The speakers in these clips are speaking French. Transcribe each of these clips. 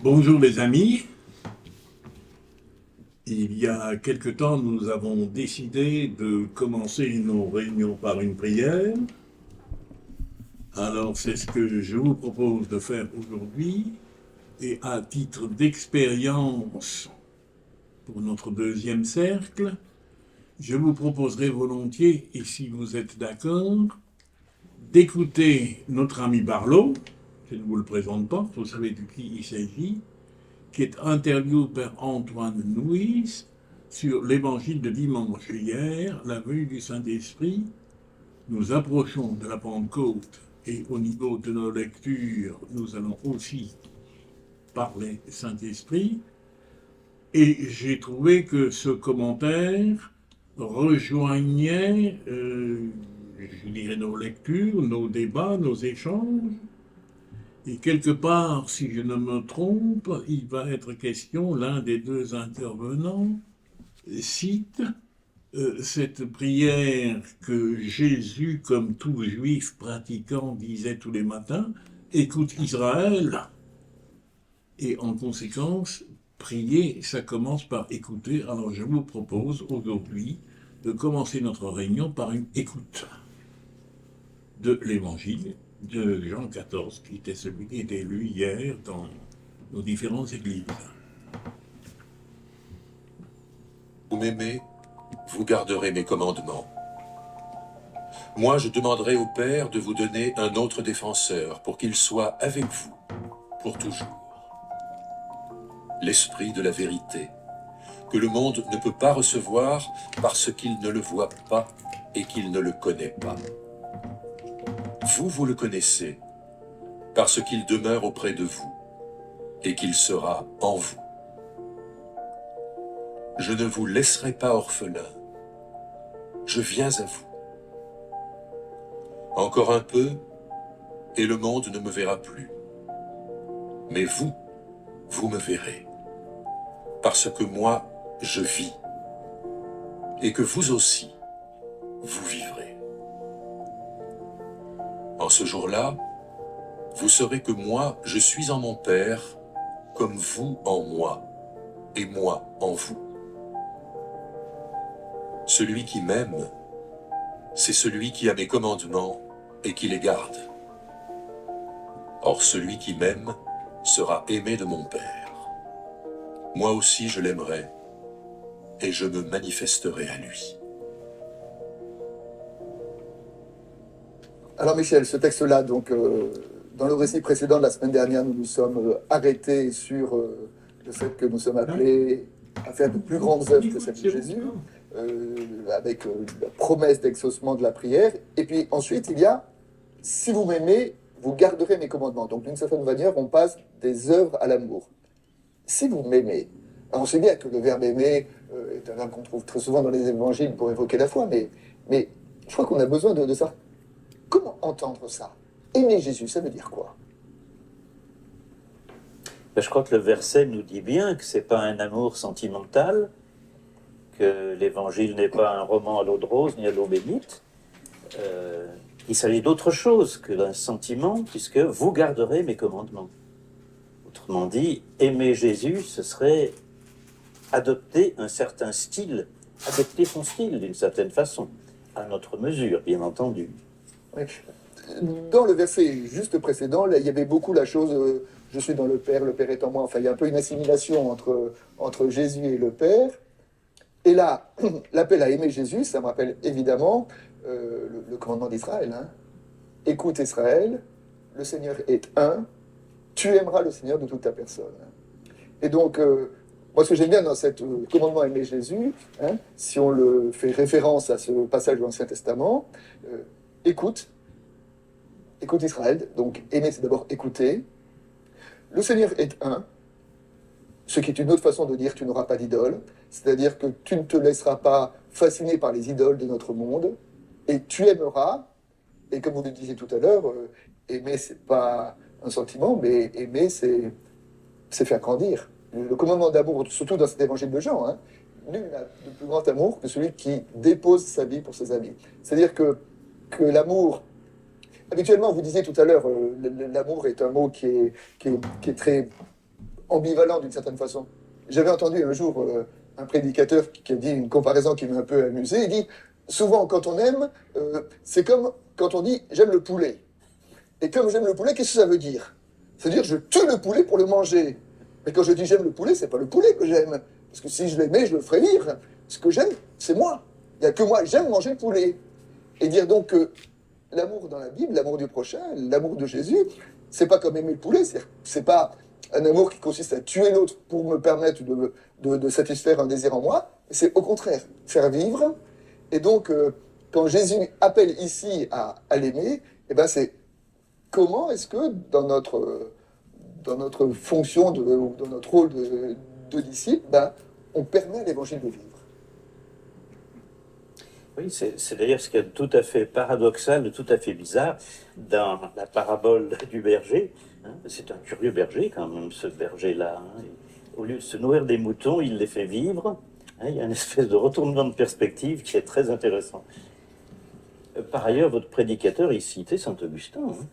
Bonjour les amis. Il y a quelque temps, nous avons décidé de commencer nos réunions par une prière. Alors c'est ce que je vous propose de faire aujourd'hui. Et à titre d'expérience pour notre deuxième cercle, je vous proposerai volontiers, et si vous êtes d'accord, d'écouter notre ami Barlow. Je ne vous le présente pas, vous savez de qui il s'agit, qui est interviewé par Antoine Nuis sur l'évangile de dimanche. Hier, la venue du Saint-Esprit, nous approchons de la Pentecôte et au niveau de nos lectures, nous allons aussi parler Saint-Esprit. Et j'ai trouvé que ce commentaire rejoignait, je dirais, nos lectures, nos débats, nos échanges. Et quelque part, si je ne me trompe, il va être question, l'un des deux intervenants cite cette prière que Jésus, comme tout juif pratiquant, disait tous les matins, écoute Israël, et en conséquence, prier, ça commence par écouter. Alors je vous propose aujourd'hui de commencer notre réunion par une écoute de l'évangile de Jean 14, qui était celui qui était lu hier dans nos différentes églises. Vous m'aimez, vous garderez mes commandements. Moi, je demanderai au Père de vous donner un autre défenseur pour qu'il soit avec vous pour toujours. L'Esprit de la vérité, que le monde ne peut pas recevoir parce qu'il ne le voit pas et qu'il ne le connaît pas. Vous le connaissez, parce qu'il demeure auprès de vous et qu'il sera en vous. Je ne vous laisserai pas orphelin. Je viens à vous. Encore un peu, et le monde ne me verra plus. Mais vous me verrez. Parce que moi, je vis. Et que vous aussi, vous vivrez. En ce jour-là, vous saurez que moi, je suis en mon Père, comme vous en moi, et moi en vous. Celui qui m'aime, c'est celui qui a mes commandements et qui les garde. Or celui qui m'aime sera aimé de mon Père. Moi aussi je l'aimerai, et je me manifesterai à lui. Alors Michel, ce texte-là, donc dans le récit précédent de la semaine dernière, nous nous sommes arrêtés sur le fait que nous sommes appelés à faire de plus grandes œuvres que celles de Jésus, avec la promesse d'exaucement de la prière. Et puis ensuite, il y a « Si vous m'aimez, vous garderez mes commandements ». Donc d'une certaine manière, on passe des œuvres à l'amour. Si vous m'aimez, alors on sait bien que le verbe aimer est un verbe qu'on trouve très souvent dans les évangiles pour évoquer la foi, mais je crois qu'on a besoin de ça. Comment entendre ça? Aimer Jésus, ça veut dire quoi? Je crois que le verset nous dit bien que ce n'est pas un amour sentimental, que l'évangile n'est pas un roman à l'eau de rose ni à l'eau bénite. Il s'agit d'autre chose que d'un sentiment, puisque vous garderez mes commandements. Autrement dit, aimer Jésus, ce serait adopter un certain style, adopter son style d'une certaine façon, à notre mesure, bien entendu. Oui. Dans le verset juste précédent, là, il y avait beaucoup la chose je suis dans le Père est en moi. Enfin, il y a un peu une assimilation entre Jésus et le Père. Et là, l'appel à aimer Jésus, ça me rappelle évidemment le commandement d'Israël. Hein. Écoute Israël, le Seigneur est un, tu aimeras le Seigneur de toute ta personne. Et donc, moi, ce que j'aime bien dans ce commandement à aimer Jésus, hein, si on le fait référence à ce passage de l'Ancien Testament, écoute Israël, donc aimer, c'est d'abord écouter. Le Seigneur est un, ce qui est une autre façon de dire tu n'auras pas d'idole, c'est-à-dire que tu ne te laisseras pas fasciner par les idoles de notre monde, et tu aimeras, et comme vous le disiez tout à l'heure, aimer, c'est pas un sentiment, mais aimer, c'est faire grandir. Le commandement d'amour, surtout dans cet évangile de Jean, hein, nul n'a de plus grand amour que celui qui dépose sa vie pour ses amis. C'est-à-dire que l'amour... Habituellement, vous disiez tout à l'heure, l'amour est un mot qui est très ambivalent d'une certaine façon. J'avais entendu un jour un prédicateur qui a dit une comparaison qui m'a un peu amusé. Il dit, souvent quand on aime, c'est comme quand on dit « j'aime le poulet ». Et comme j'aime le poulet, qu'est-ce que ça veut dire? C'est-à-dire je tue le poulet pour le manger. Mais quand je dis j'aime le poulet, c'est pas le poulet que j'aime. Parce que si je l'aimais, je le ferais vivre. Ce que j'aime, c'est moi. Il n'y a que moi, j'aime manger le poulet. Et dire donc que l'amour dans la Bible, l'amour du prochain, l'amour de Jésus, c'est pas comme aimer le poulet. C'est pas un amour qui consiste à tuer l'autre pour me permettre de satisfaire un désir en moi. C'est au contraire, faire vivre. Et donc, quand Jésus appelle ici à l'aimer, eh ben c'est comment est-ce que dans notre fonction, ou dans notre rôle de disciple, ben, on permet à l'évangile de vivre. Oui, c'est d'ailleurs ce qui est tout à fait paradoxal, tout à fait bizarre dans la parabole du berger. Hein. C'est un curieux berger quand même, ce berger-là. Hein. Au lieu de se nourrir des moutons, il les fait vivre. Hein. Il y a une espèce de retournement de perspective qui est très intéressant. Par ailleurs, votre prédicateur, il citait Saint-Augustin. Hein.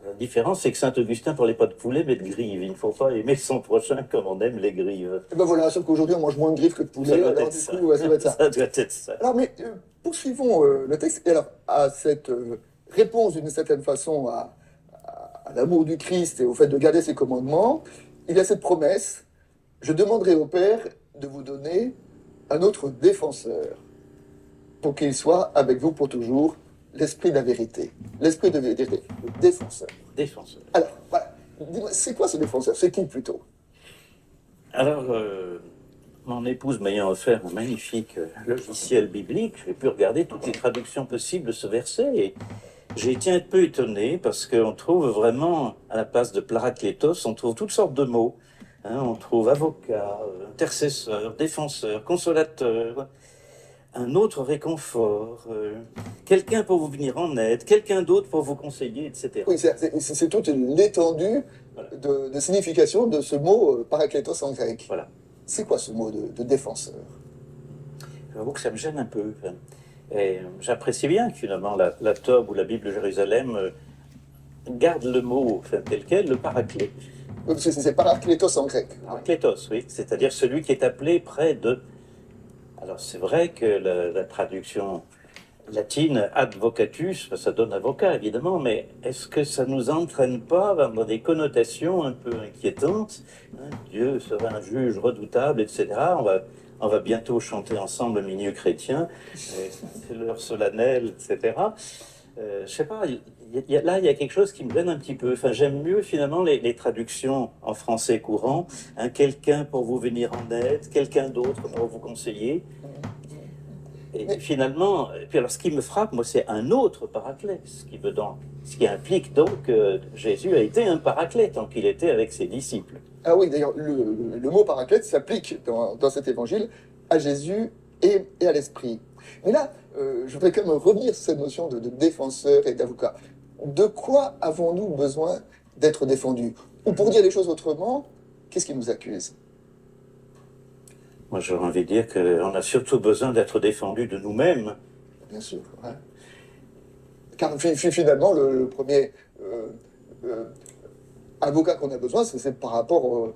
La différence, c'est que Saint-Augustin ne parlait pas de poulet, mais de grives. Il ne faut pas aimer son prochain comme on aime les grives. Et ben voilà, sauf qu'aujourd'hui, on mange moins de griffes que de poulet. Ça doit Alors, être du ça. coup, ça doit être ça. Ça doit être ça. Alors, mais poursuivons le texte. Et alors, à cette réponse, d'une certaine façon, à l'amour du Christ et au fait de garder ses commandements, il y a cette promesse: je demanderai au Père de vous donner un autre défenseur pour qu'il soit avec vous pour toujours, l'esprit de la vérité. L'esprit de vérité, le défenseur. Défenseur. Alors, voilà. Dis-moi, c'est quoi ce défenseur? C'est qui plutôt? Alors, mon épouse m'ayant offert un magnifique logiciel biblique, j'ai pu regarder toutes les traductions possibles de ce verset et j'ai été un peu étonné parce qu'on trouve vraiment, à la place de paraklétos, on trouve toutes sortes de mots. Hein, on trouve avocat, intercesseur, défenseur, consolateur, un autre réconfort, quelqu'un pour vous venir en aide, quelqu'un d'autre pour vous conseiller, etc. Oui, c'est toute l'étendue de signification de ce mot paraklétos en grec. Voilà. C'est quoi ce mot de défenseur? J'avoue que ça me gêne un peu. Hein. Et j'apprécie bien que finalement la Tob ou la Bible de Jérusalem garde le mot tel quel, le paraclet. Oui, c'est paraklétos en grec. Paraklétos, oui, c'est-à-dire celui qui est appelé près de. Alors c'est vrai que la traduction latine advocatus, ça donne avocat évidemment, mais est-ce que ça nous entraîne pas dans des connotations un peu inquiétantes? Hein, Dieu sera un juge redoutable, etc. On va bientôt chanter ensemble le milieu chrétien, c'est l'heure solennelle, etc. Je sais pas, là il y a quelque chose qui me gêne un petit peu. Enfin, j'aime mieux finalement les traductions en français courant. Hein, quelqu'un pour vous venir en aide, quelqu'un d'autre pour vous conseiller. Et finalement, puis alors ce qui me frappe, moi, c'est un autre paraclet, ce qui implique donc que Jésus a été un paraclet tant qu'il était avec ses disciples. Ah oui, d'ailleurs, le mot paraclète s'applique dans cet évangile à Jésus et à l'Esprit. Mais là, je voudrais quand même revenir sur cette notion de défenseur et d'avocat. De quoi avons-nous besoin d'être défendus? Ou pour dire les choses autrement, qu'est-ce qui nous accuse? Moi, j'aurais envie de dire qu'on a surtout besoin d'être défendu de nous-mêmes. Bien sûr. Ouais. Car finalement, le premier avocat qu'on a besoin, c'est par rapport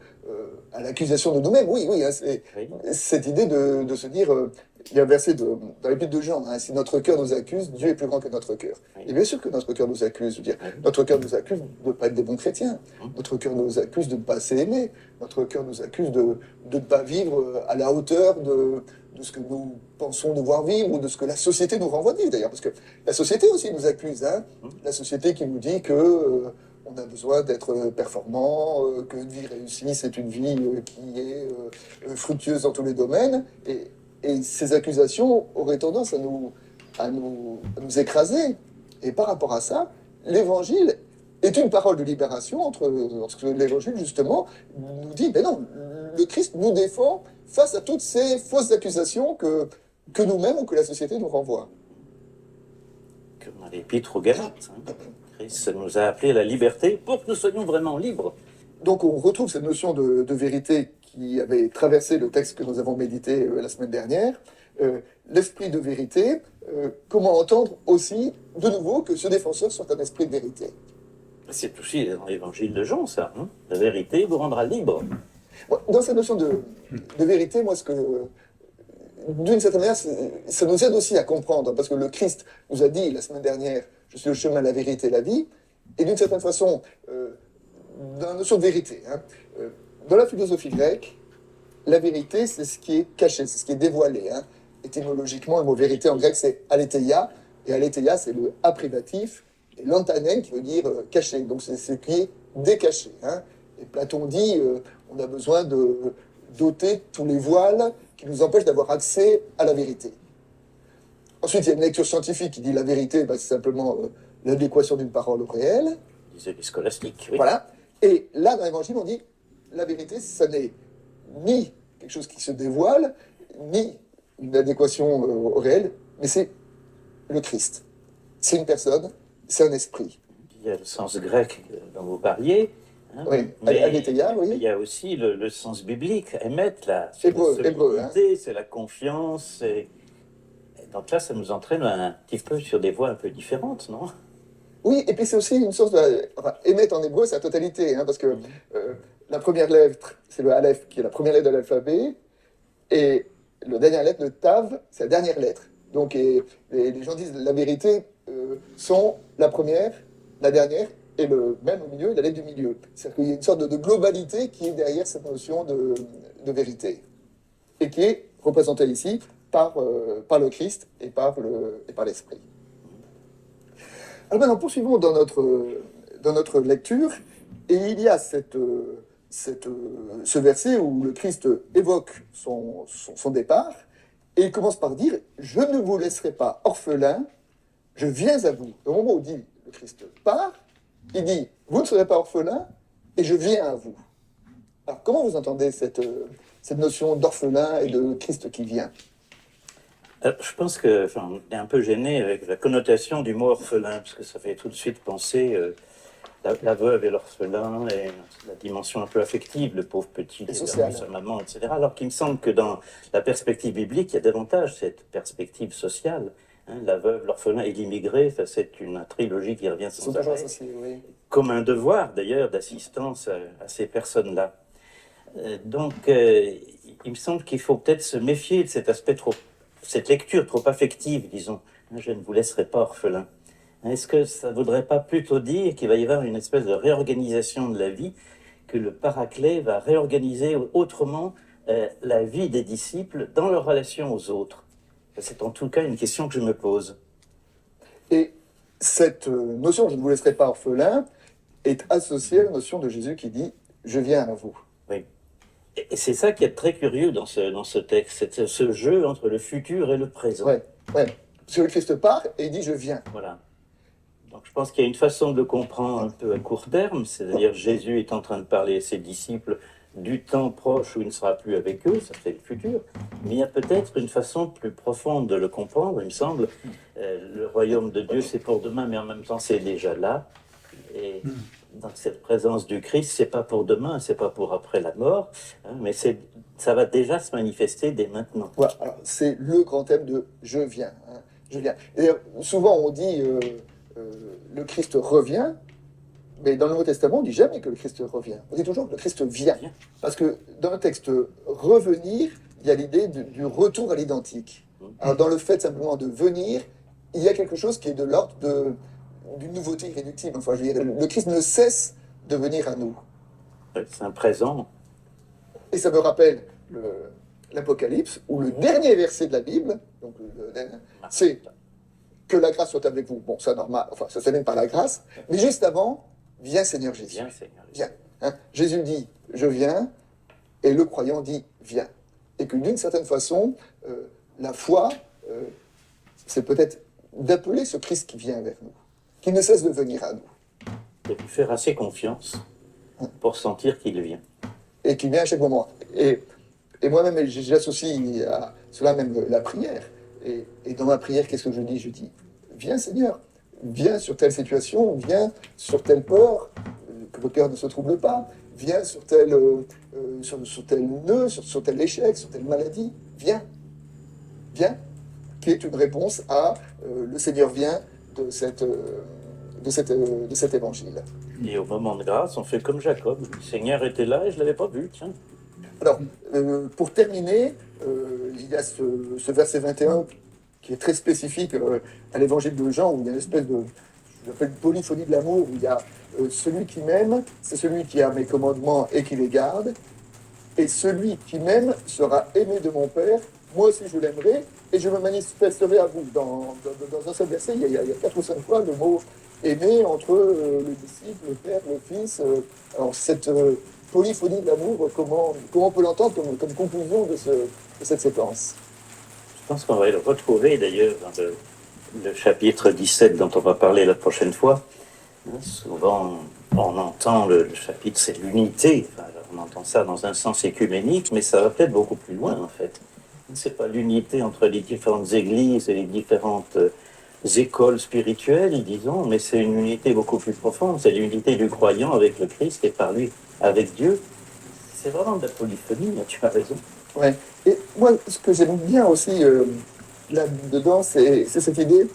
à l'accusation de nous-mêmes. Oui, hein, c'est cette idée de se dire, il y a un verset dans l'Épître de Jean, hein, si notre cœur nous accuse, Dieu est plus grand que notre cœur. Oui. Et bien sûr que notre cœur nous accuse. Je veux dire, notre cœur nous accuse de ne pas être des bons chrétiens. Notre cœur nous accuse de ne pas assez aimer. Notre cœur nous accuse de ne pas vivre à la hauteur de ce que nous pensons devoir vivre ou de ce que la société nous renvoie de vivre, d'ailleurs. Parce que la société aussi nous accuse. Hein, la société qui nous dit que on a besoin d'être performant, que une vie réussie, c'est une vie qui est fructueuse dans tous les domaines. Et ces accusations auraient tendance à nous écraser. Et par rapport à ça, l'Évangile est une parole de libération entre l'Évangile, justement, nous dit, mais non, le Christ nous défend face à toutes ces fausses accusations que nous-mêmes ou que la société nous renvoie. Comme dans l'Épître aux Galates, hein. Christ nous a appelés à la liberté pour que nous soyons vraiment libres. Donc on retrouve cette notion de vérité qui avait traversé le texte que nous avons médité la semaine dernière. L'esprit de vérité, comment entendre aussi de nouveau que ce défenseur soit un esprit de vérité? C'est aussi dans l'évangile de Jean, ça. Hein, la vérité vous rendra libre. Bon, dans cette notion de vérité, moi, d'une certaine manière, ça nous aide aussi à comprendre, parce que le Christ nous a dit la semaine dernière, je suis le chemin, la vérité et la vie, et d'une certaine façon, dans la notion de vérité, hein, dans la philosophie grecque, la vérité, c'est ce qui est caché, c'est ce qui est dévoilé. Hein. Étymologiquement, le mot vérité en grec, c'est aletheia, et aletheia, c'est le a privatif, et lantanen, qui veut dire caché, donc c'est ce qui est décaché. Hein. Et Platon dit, on a besoin de d'ôter tous les voiles qui nous empêchent d'avoir accès à la vérité. Ensuite, il y a une lecture scientifique qui dit la vérité, bah, c'est simplement l'adéquation d'une parole au réel. Disaient les scolastiques, oui. Voilà. Et là, dans l'Évangile, on dit la vérité, ça n'est ni quelque chose qui se dévoile, ni une adéquation au réel, mais c'est le Christ. C'est une personne, c'est un esprit. Il y a le sens grec dont vous parliez. Hein, Oui, mais aletheia, oui. il y a aussi le sens biblique, émettre la Hébreu, solidité, hein. c'est la confiance. Et donc là, ça nous entraîne un petit peu sur des voies un peu différentes, non? Oui, et puis c'est aussi une source de... Enfin, émettre en hébreu, c'est la totalité, hein, parce que la première lettre, c'est le Aleph, qui est la première lettre de l'alphabet, et la dernière lettre, le Tav, c'est la dernière lettre. Donc les gens disent la vérité sont la première, la dernière, et le même au milieu, la lettre du milieu. C'est-à-dire qu'il y a une sorte de globalité qui est derrière cette notion de vérité, et qui est représentée ici par le Christ et par l'Esprit. Alors maintenant, poursuivons dans notre lecture, et il y a ce verset où le Christ évoque son départ, et il commence par dire « Je ne vous laisserai pas orphelins, je viens à vous ». Au moment où dit le Christ part, il dit « Vous ne serez pas orphelins, et je viens à vous ». Alors comment vous entendez cette notion d'orphelin et de Christ qui vient ? Je pense que, on est un peu gêné avec la connotation du mot orphelin, parce que ça fait tout de suite penser la veuve et l'orphelin, et la dimension un peu affective, le pauvre petit qui a perdu sa maman, etc. Alors qu'il me semble que dans la perspective biblique, il y a davantage cette perspective sociale. Hein, la veuve, l'orphelin et l'immigré, c'est une trilogie qui revient sans arrêt, oui. comme un devoir d'ailleurs d'assistance à ces personnes-là. Donc, il me semble qu'il faut peut-être se méfier de cet aspect cette lecture trop affective, disons. Je ne vous laisserai pas orphelin. Est-ce que ça ne voudrait pas plutôt dire qu'il va y avoir une espèce de réorganisation de la vie, que le Paraclet va réorganiser autrement la vie des disciples dans leur relation aux autres? C'est en tout cas une question que je me pose. Et cette notion « je ne vous laisserai pas orphelin » est associée à la notion de Jésus qui dit « je viens à vous ». Oui. Et c'est ça qui est très curieux dans ce texte, c'est ce jeu entre le futur et le présent. Oui, ouais. Parce que le Christ part et il dit « je viens ». Voilà. Donc je pense qu'il y a une façon de le comprendre un peu à court terme, c'est-à-dire Jésus est en train de parler à ses disciples du temps proche où il ne sera plus avec eux, ça c'est le futur, mais il y a peut-être une façon plus profonde de le comprendre, il me semble. Le royaume de Dieu c'est pour demain, mais en même temps c'est déjà là. Et dans cette présence du Christ, c'est pas pour demain, c'est pas pour après la mort, hein, mais ça va déjà se manifester dès maintenant. Voilà, alors c'est le grand thème de « je viens hein, ». Je viens. Et souvent on dit le Christ revient, mais dans le Nouveau Testament on dit jamais que le Christ revient. On dit toujours que le Christ vient. Parce que dans le texte revenir, il y a l'idée du retour à l'identique. Alors dans le fait simplement de venir, il y a quelque chose qui est de l'ordre d'une nouveauté irréductible. Enfin, je veux dire, le Christ ne cesse de venir à nous. C'est un présent. Et ça me rappelle l'Apocalypse, où le dernier verset de la Bible, donc c'est que la grâce soit avec vous. Bon, ça normal, enfin ça s'amène par la grâce, mais juste avant, viens Seigneur Jésus. Viens, Seigneur. Viens. Hein? Jésus dit je viens, et le croyant dit viens. Et que d'une certaine façon, la foi, c'est peut-être d'appeler ce Christ qui vient vers nous, qui ne cesse de venir à nous. De lui faire assez confiance pour sentir qu'il vient. Et qui vient à chaque moment. Et moi-même, j'associe à cela même la prière. Et dans ma prière, qu'est-ce que je dis ? Je dis, viens Seigneur, viens sur telle situation, viens sur telle peur, que le cœur ne se trouble pas, viens sur tel nœud, sur tel échec, sur telle maladie, viens, qui est une réponse à le Seigneur vient de cet évangile. Et au moment de grâce, on fait comme Jacob. Le Seigneur était là et je ne l'avais pas vu, tiens. Alors, pour terminer, il y a ce verset 21 qui est très spécifique à l'évangile de Jean, où il y a une espèce de, je l'appelle polyphonie de l'amour, où il y a celui qui m'aime, c'est celui qui a mes commandements et qui les garde, et celui qui m'aime sera aimé de mon Père, moi aussi je l'aimerai, et je me manifesterai à vous. Dans un seul verset, il y a 4 ou 5 fois le mot aimer entre le disciple, le Père, le Fils. Alors cette polyphonie de l'amour, comment on peut l'entendre comme conclusion de cette séquence? Je pense qu'on va le retrouver d'ailleurs dans le chapitre 17 dont on va parler la prochaine fois. Souvent, on entend le chapitre, c'est l'unité. Enfin, on entend ça dans un sens écuménique, mais ça va peut-être beaucoup plus loin en fait. C'est pas l'unité entre les différentes églises et les différentes écoles spirituelles, disons, mais c'est une unité beaucoup plus profonde. C'est l'unité du croyant avec le Christ et par lui avec Dieu. C'est vraiment de la polyphonie, tu as raison. Ouais. Et moi, ce que j'aime bien aussi là-dedans, c'est cette idée,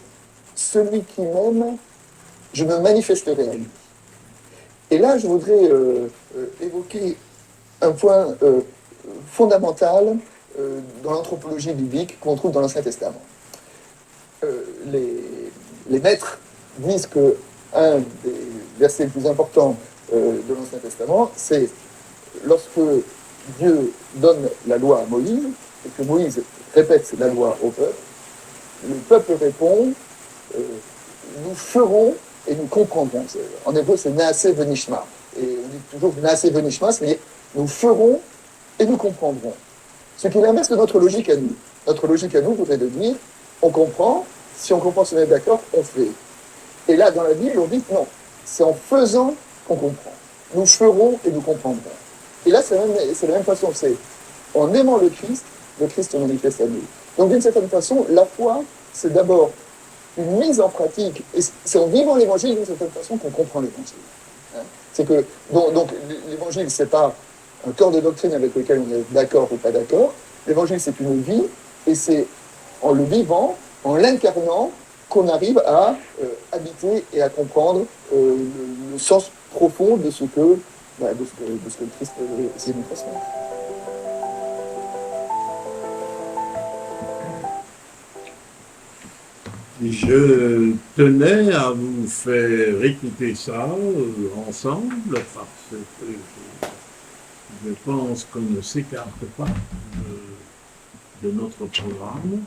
celui qui m'aime, je me manifesterai à lui. Et là, je voudrais évoquer un point fondamental dans l'anthropologie biblique qu'on trouve dans l'Ancien Testament. Les maîtres disent que un des versets les plus importants de l'Ancien Testament, c'est lorsque Dieu donne la loi à Moïse et que Moïse répète la loi au peuple, le peuple répond nous ferons et nous comprendrons. En hébreu, c'est Naaseh Venishma. Et on dit toujours Naaseh Venishma, c'est-à-dire nous ferons et nous comprendrons. Ce qui est l'inverse de notre logique à nous. Notre logique à nous voudrait de dire on comprend, si on comprend, si on est d'accord, on fait. Et là, dans la Bible, on dit non, c'est en faisant qu'on comprend. Nous ferons et nous comprendrons. Et là, c'est la même façon, c'est en aimant le Christ se manifeste à nous. Donc, d'une certaine façon, la foi, c'est d'abord une mise en pratique, et c'est en vivant l'évangile d'une certaine façon qu'on comprend l'évangile. C'est que, donc l'évangile, c'est pas un corps de doctrine avec lequel on est d'accord ou pas d'accord. L'évangile, c'est une vie, et c'est en le vivant, en l'incarnant, qu'on arrive à habiter et à comprendre le sens profond de ce que le Christ essaie de nous transmettre. Je tenais à vous faire écouter ça ensemble parce que je pense qu'on ne s'écarte pas de notre programme.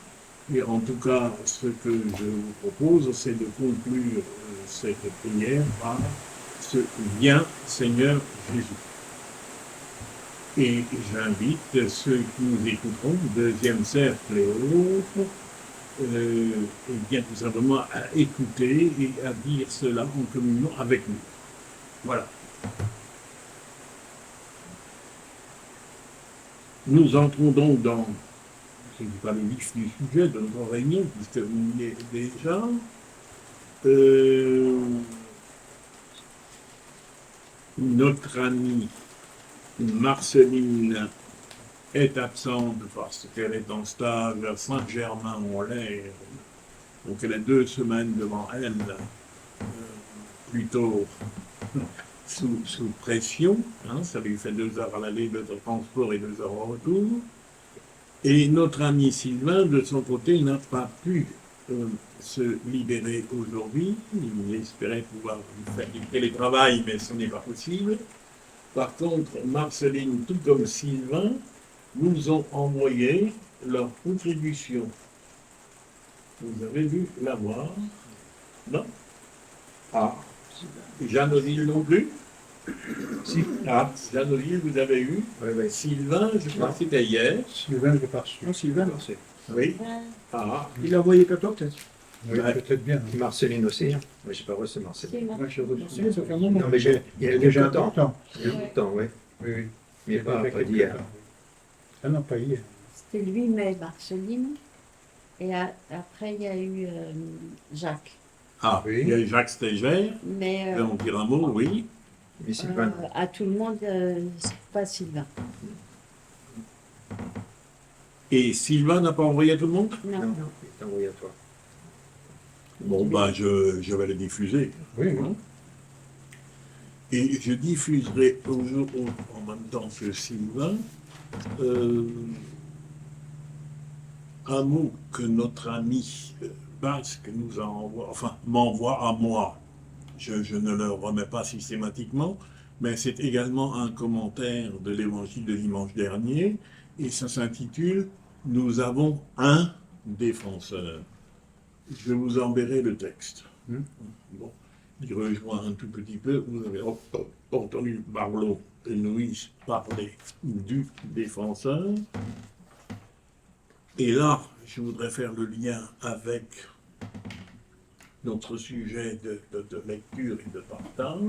Et en tout cas, ce que je vous propose, c'est de conclure cette prière par ce Viens Seigneur Jésus. Et j'invite ceux qui nous écouteront, deuxième cercle et autres, et bien tout simplement à écouter et à dire cela en communion avec nous. Voilà. Nous entrons donc dans, ce n'est pas le vif du sujet de notre réunion, puisque vous y êtes déjà. Notre amie Marceline est absente parce qu'elle est en stage à Saint-Germain-en-Laye. Donc elle a 2 semaines devant elle, plutôt sous pression. Ça lui fait 2 heures à l'aller, 2 heures de transport et 2 heures au retour. Et notre ami Sylvain, de son côté, n'a pas pu se libérer aujourd'hui. Il espérait pouvoir faire du télétravail, mais ce n'est pas possible. Par contre, Marceline, tout comme Sylvain, nous ont envoyé leur contribution. Vous avez dû la voir? Non? Ah. Jeanne Odile non plus? Si. Ah, Jeanne Odile, vous avez eu? Oui. Sylvain, je crois que c'était hier. Sylvain, je l'ai pas reçu. Non, Sylvain, c'est. Oui. Ah. Il a envoyé que toi, peut-être? Oui, Ouais. peut-être bien. Marceline aussi, hein. Mais j'ai pas reçu Marceline. Moi, j'ai reçu. Ça fait un moment. Non, mais il y a déjà un temps. Il y a longtemps, oui. Oui, oui. Mais pas déjà après quelques d'hier. temps. Ah non, pas hier. C'était lui, mais Marceline. Et après, il y a eu Jacques. Ah, Oui. il y a eu Jacques Stégère, Mais on dire un mot, oui. Mais Sylvain, à tout le monde, c'est pas Sylvain. Et Sylvain n'a pas envoyé à tout le monde? Non. non, il t'a envoyé à toi. Bon, ben, je vais le diffuser. Oui, oui. Et je diffuserai en même temps que Sylvain Euh, un mot que notre ami basque nous envoie, enfin m'envoie à moi. Je ne le remets pas systématiquement, mais c'est également un commentaire de l'évangile de dimanche dernier, et ça s'intitule Nous avons un défenseur. Je vous enverrai le texte. Bon, il rejoint un tout petit peu, vous avez entendu Barlow et Louise parler du défenseur. Et là, je voudrais faire le lien avec notre sujet de lecture et de partage.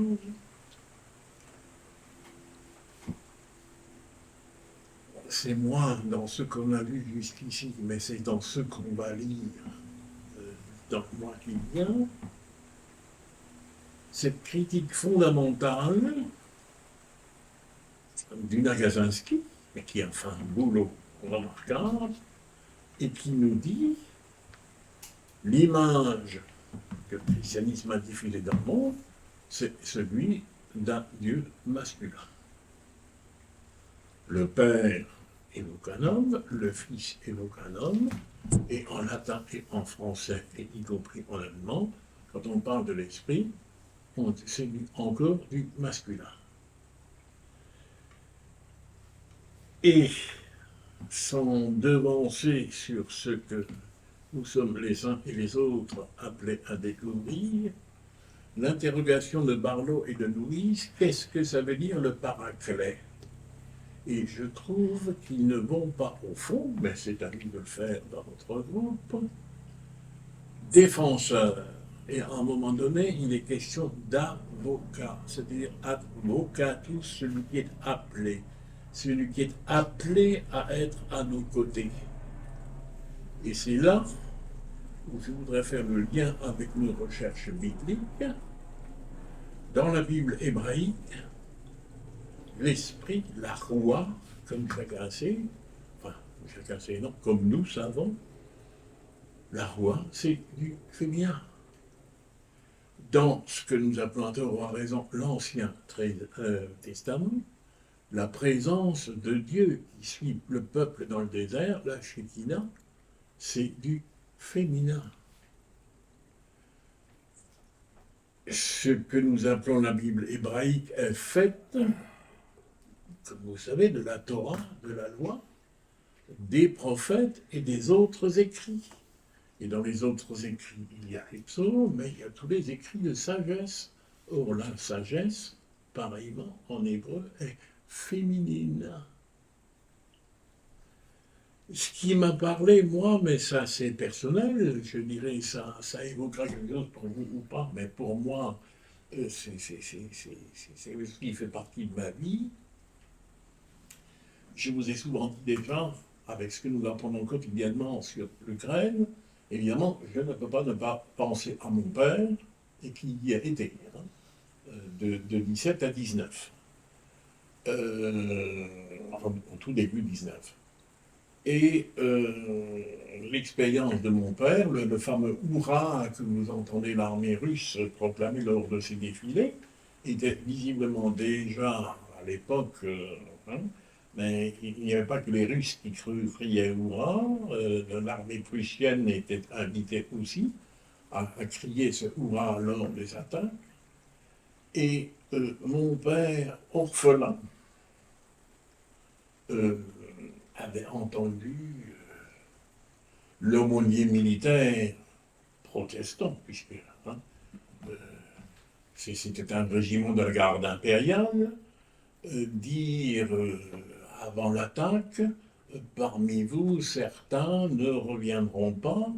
C'est moins dans ce qu'on a lu jusqu'ici, mais c'est dans ce qu'on va lire dans le mois qui vient. Cette critique fondamentale du Nagasensky, qui a fait un boulot remarquable, et qui nous dit l'image que le christianisme a diffusée dans le monde, c'est celui d'un Dieu masculin. Le Père évoque un homme, le Fils évoque un homme, et en latin et en français, et y compris en allemand, quand on parle de l'esprit, c'est encore du masculin. Et sans devancer sur ce que nous sommes les uns et les autres appelés à découvrir, l'interrogation de Barlow et de Louise, qu'est-ce que ça veut dire le paraclet? Et je trouve qu'ils ne vont pas au fond, mais c'est à nous de le faire dans notre groupe, défenseur. Et à un moment donné, il est question d'avocat, c'est-à-dire advocatus, celui qui est appelé à être à nos côtés. Et c'est là où je voudrais faire le lien avec nos recherches bibliques. Dans la Bible hébraïque, l'esprit, la roua, comme chacun sait, non, comme nous savons, la roua, c'est du féminin. Dans ce que nous appelons à tort ou à raison l'Ancien Testament, la présence de Dieu qui suit le peuple dans le désert, la Shekinah, c'est du féminin. Ce que nous appelons la Bible hébraïque est faite, comme vous savez, de la Torah, de la loi, des prophètes et des autres écrits. Et dans les autres écrits, il y a les psaumes, mais il y a tous les écrits de sagesse. Or, la sagesse, pareillement, en hébreu, est féminine. Ce qui m'a parlé, moi, mais ça c'est personnel, je dirais ça évoquera quelque chose pour vous ou pas, mais pour moi, c'est ce qui fait partie de ma vie. Je vous ai souvent dit déjà, avec ce que nous apprenons quotidiennement sur l'Ukraine, évidemment, je ne peux pas ne pas penser à mon père, et qui y a été, de 17 à 19. Enfin, au tout début 19. Et l'expérience de mon père, le fameux hurrah que vous entendez l'armée russe proclamer lors de ses défilés, était visiblement déjà à l'époque, mais il n'y avait pas que les Russes qui criaient hurrah, l'armée prussienne était invitée aussi à crier ce hurrah lors des attaques. Et mon père, orphelin, avait entendu l'aumônier militaire protestant, puisque c'était un régiment de la garde impériale, dire avant l'attaque, parmi vous, certains ne reviendront pas,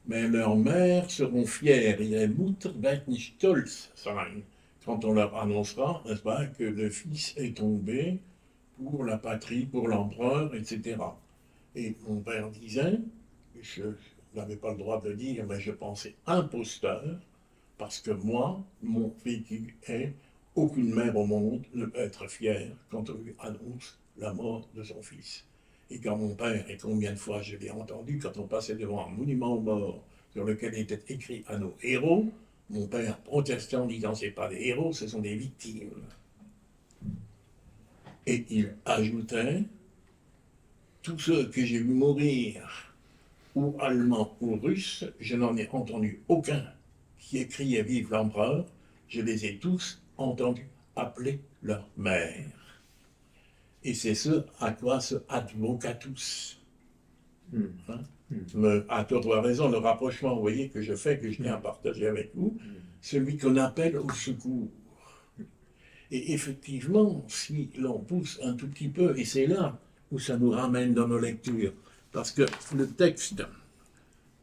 mais leurs mères seront fières. Ihre Mutter wird nicht stolz sein, quand on leur annoncera, n'est-ce pas, que le fils est tombé pour la patrie, pour l'empereur, etc. Et mon père disait, je n'avais pas le droit de le dire, mais je pensais imposteur, parce que moi, mon vécu est aucune mère au monde ne peut être fière quand on lui annonce la mort de son fils. Et quand mon père, et combien de fois je l'ai entendu, quand on passait devant un monument aux morts sur lequel était écrit à nos héros, mon père protestait en disant, ce n'est pas des héros, ce sont des victimes. Et il ajoutait, tous ceux que j'ai vu mourir, ou allemands ou russes, je n'en ai entendu aucun qui ait crié vive l'empereur. Je les ai tous entendus appeler leur mère. Et c'est ce à quoi se advocatus. Hein? À tort ou à raison, le rapprochement, vous voyez, que je fais, que je tiens à partager avec vous, celui qu'on appelle au secours. Et effectivement, si l'on pousse un tout petit peu, et c'est là où ça nous ramène dans nos lectures, parce que le texte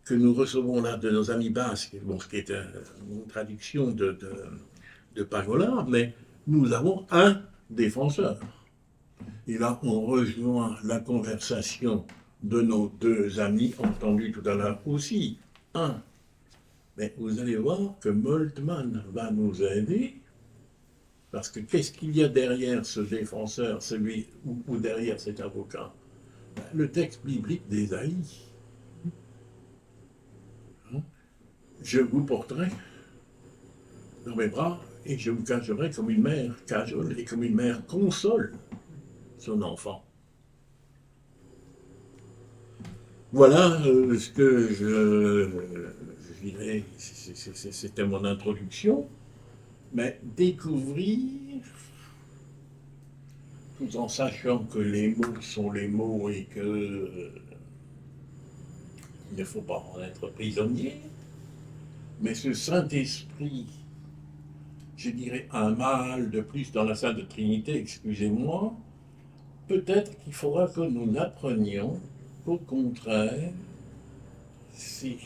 que nous recevons là de nos amis basques, bon, ce qui est une traduction de Pagola, mais nous avons un défenseur. Et là, on rejoint la conversation de nos deux amis, entendus tout à l'heure aussi. Un. Mais vous allez voir que Moltmann va nous aider, parce que qu'est-ce qu'il y a derrière ce défenseur, celui ou derrière cet avocat? Le texte biblique d'Ésaïe. Je vous porterai dans mes bras et je vous cajolerai comme une mère cajole et comme une mère console son enfant. Voilà ce que je dirais, c'était mon introduction, mais découvrir, tout en sachant que les mots sont les mots et que il ne faut pas en être prisonnier, mais ce Saint-Esprit, je dirais un mâle de plus dans la Sainte Trinité, excusez-moi, peut-être qu'il faudra que nous l'apprenions. Au contraire, c'est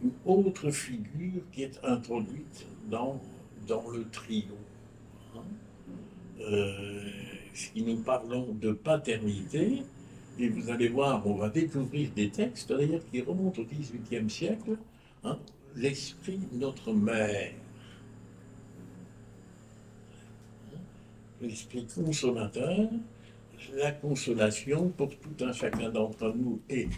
une autre figure qui est introduite dans le trio. Si nous parlons de paternité, et vous allez voir, on va découvrir des textes d'ailleurs qui remontent au XVIIIe siècle, hein, l'esprit de notre mère, l'esprit consolateur, la consolation pour tout un chacun d'entre nous. Et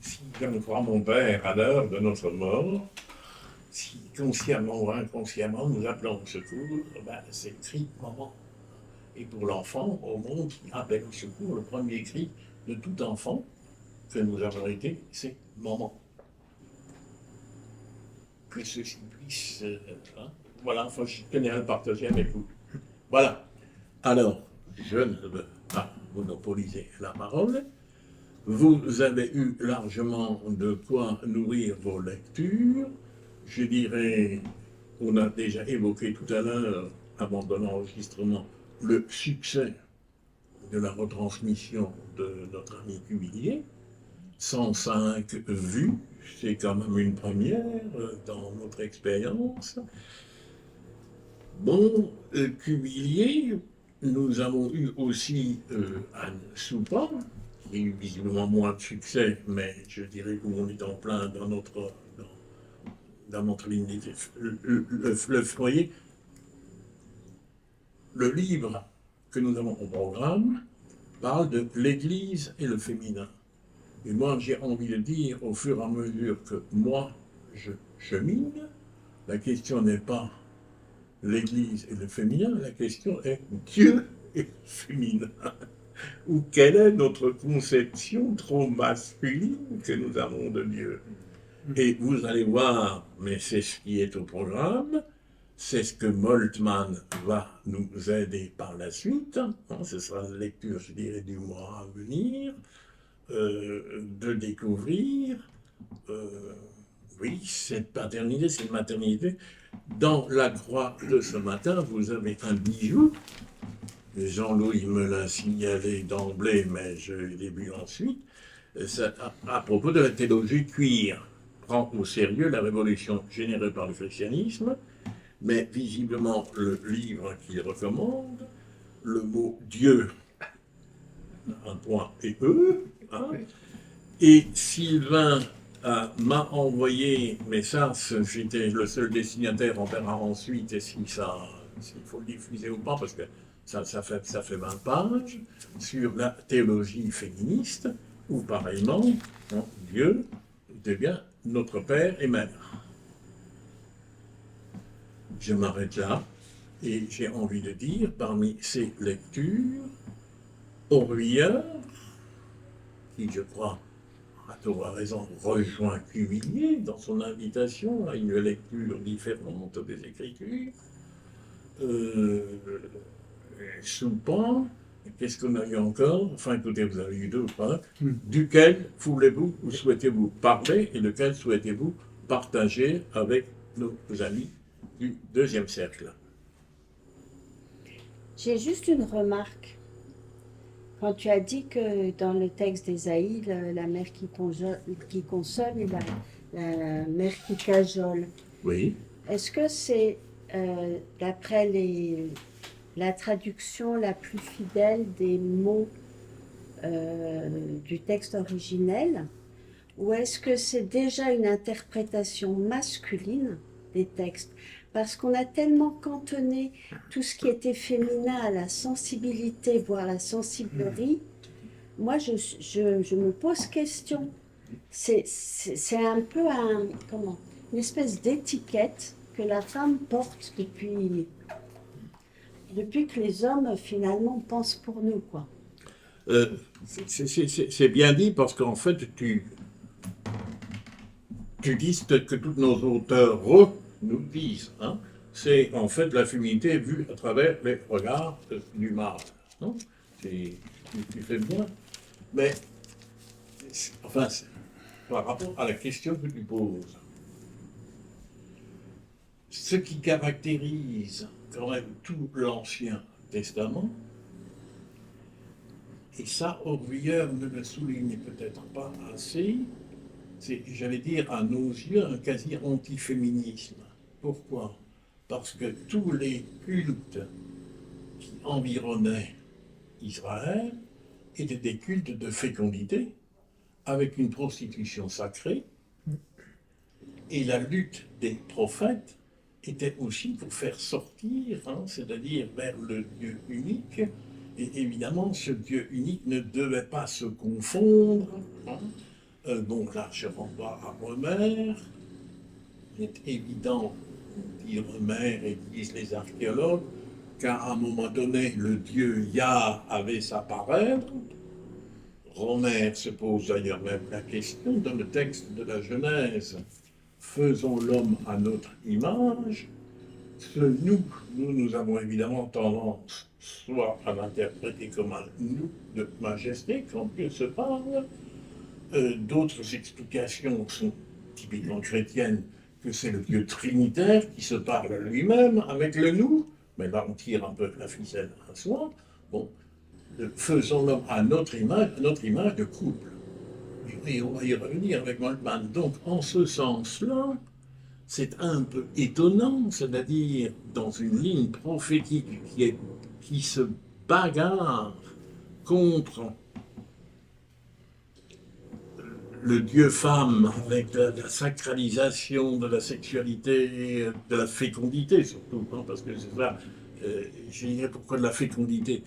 si je me crois mon Père à l'heure de notre mort, si consciemment ou inconsciemment nous appelons au secours, ben, c'est le cri maman. Et pour l'enfant, au monde qui appelle au secours, le premier cri de tout enfant que nous avons été, c'est maman. Que ceci puisse. Voilà, enfin, je tenais à le partager avec vous. Voilà. Alors, je ne veux pas monopoliser la parole. Vous avez eu largement de quoi nourrir vos lectures. Je dirais, on a déjà évoqué tout à l'heure, avant de l'enregistrement, le succès de la retransmission de notre ami Cuvillier. 105 vues, c'est quand même une première dans notre expérience. Bon, Cuvillier, nous avons eu aussi Anne Soupa, qui a eu visiblement moins de succès, mais je dirais qu'on est en plein dans notre ligne le foyer. Le livre que nous avons au programme parle de l'Église et le féminin. Et moi, j'ai envie de dire, au fur et à mesure que moi, je chemine, la question n'est pas l'Église et le féminin, la question est Dieu et le féminin. Ou quelle est notre conception trop masculine que nous avons de Dieu? Et vous allez voir, mais c'est ce qui est au programme, c'est ce que Moltmann va nous aider par la suite, hein, ce sera la lecture, je dirais, du mois à venir, de découvrir, oui, cette paternité, cette maternité. Dans la croix de ce matin, vous avez un bijou. Jean-Louis me l'a signalé d'emblée, mais je l'ai vu ensuite. À propos de la théologie queer, prend au sérieux la révolution générée par le christianisme, mais visiblement le livre qu'il recommande, le mot Dieu, un point et E, hein, et Sylvain m'a envoyé, mais ça, j'étais le seul destinataire, on verra ensuite et s'il faut le diffuser ou pas, parce que ça fait 20 pages, sur la théologie féministe, où pareillement, hein, Dieu devient notre Père et Mère. Je m'arrête là, et j'ai envie de dire, parmi ces lectures, Orwiller, qui, je crois, à tort, à raison, rejoint Cuvillier dans son invitation à une lecture différente des Écritures. Soupant, qu'est-ce qu'on a eu encore? Enfin, écoutez, vous avez eu 2 ou 3. Duquel voulez-vous ou souhaitez-vous parler et lequel souhaitez-vous partager avec nos amis du 2e cercle? J'ai juste une remarque. Quand tu as dit que dans le texte d'Ésaïe, la mère qui console et la mère qui cajole, Oui. est-ce que c'est, d'après la traduction la plus fidèle des mots du texte originel, ou est-ce que c'est déjà une interprétation masculine des textes? Parce qu'on a tellement cantonné tout ce qui était féminin à la sensibilité, voire la sensiblerie. Moi, je me pose question. C'est un peu une espèce d'étiquette que la femme porte depuis que les hommes, finalement, pensent pour nous, quoi. C'est bien dit parce qu'en fait, tu dis ce que tous nos auteurs nous disent. Hein. C'est en fait la féminité vue à travers les regards du mâle. Hein. Tu fais bien. Mais, enfin, par rapport à la question que tu poses, ce qui caractérise quand même tout l'Ancien Testament, et ça, Orwiller ne le souligne peut-être pas assez, c'est, j'allais dire, à nos yeux, un quasi-antiféminisme. Pourquoi? Parce que tous les cultes qui environnaient Israël étaient des cultes de fécondité, avec une prostitution sacrée, et la lutte des prophètes était aussi pour faire sortir, c'est-à-dire vers le Dieu unique, et évidemment, ce Dieu unique ne devait pas se confondre. Donc là, je renvoie à Homère. Il est évident, dit Homère et disent les archéologues, qu'à un moment donné, le Dieu Yah avait sa parèdre. Homère se pose d'ailleurs même la question dans le texte de la Genèse. Faisons l'homme à notre image. Ce nous avons évidemment tendance soit à l'interpréter comme un nous de majesté quand Dieu se parle. D'autres explications sont typiquement chrétiennes, que c'est le Dieu trinitaire qui se parle lui-même avec le nous, mais là on tire un peu la ficelle à soi. Bon, faisons l'homme à notre image de couple. Et on va y revenir avec Moltmann. Donc en ce sens-là, c'est un peu étonnant, c'est-à-dire dans une ligne prophétique qui se bagarre contre le Dieu femme avec la sacralisation de la sexualité, de la fécondité surtout, parce que c'est ça, je dirais pourquoi de la fécondité?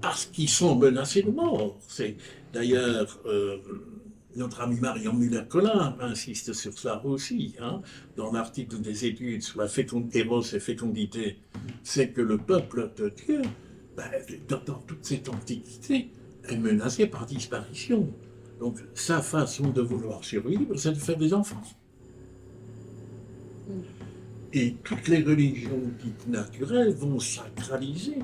Parce qu'ils sont menacés de mort. C'est d'ailleurs notre ami Marion Muller-Collin insiste sur ça aussi, dans l'article des études sur la Éros et fécondité, c'est que le peuple de Dieu, dans toute cette antiquité, est menacé par disparition. Donc sa façon de vouloir survivre, c'est de faire des enfants. Et toutes les religions dites naturelles vont sacraliser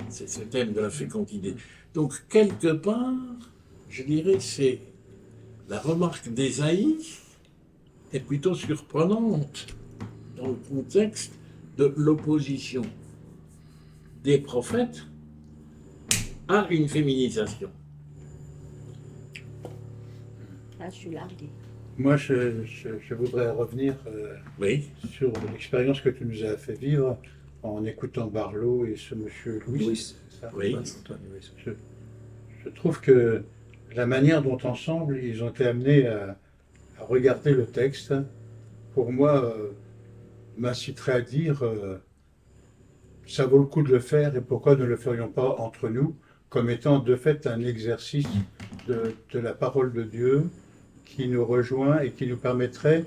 ce thème de la fécondité. Donc quelque part, je dirais, c'est la remarque d'Ésaïe est plutôt surprenante dans le contexte de l'opposition des prophètes à une féminisation. Là, je suis larguée. Moi, je voudrais revenir Oui. sur l'expérience que tu nous as fait vivre en écoutant Barlow et ce monsieur Louis. Oui. Je trouve que la manière dont ensemble ils ont été amenés à regarder le texte, pour moi, m'inciterait à dire ça vaut le coup de le faire et pourquoi ne le ferions pas entre nous comme étant de fait un exercice de la parole de Dieu qui nous rejoint et qui nous permettrait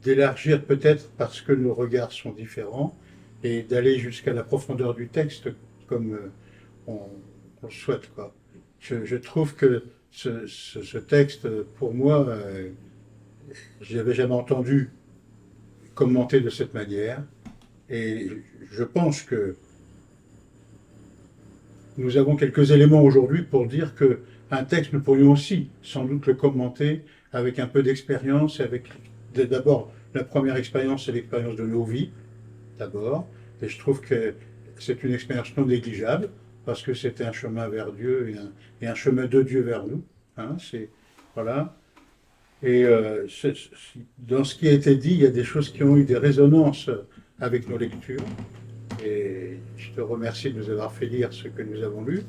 d'élargir peut-être parce que nos regards sont différents et d'aller jusqu'à la profondeur du texte comme on le souhaite, quoi. je trouve que ce texte, pour moi, je n'avais jamais entendu commenter de cette manière. Et je pense que nous avons quelques éléments aujourd'hui pour dire qu'un texte, nous pourrions aussi sans doute le commenter avec un peu d'expérience, avec d'abord la première expérience, c'est l'expérience de nos vies, d'abord. Et je trouve que c'est une expérience non négligeable, parce que c'était un chemin vers Dieu et un chemin de Dieu vers nous. Hein, voilà. Et dans ce qui a été dit, il y a des choses qui ont eu des résonances avec nos lectures. Et je te remercie de nous avoir fait lire ce que nous avons lu.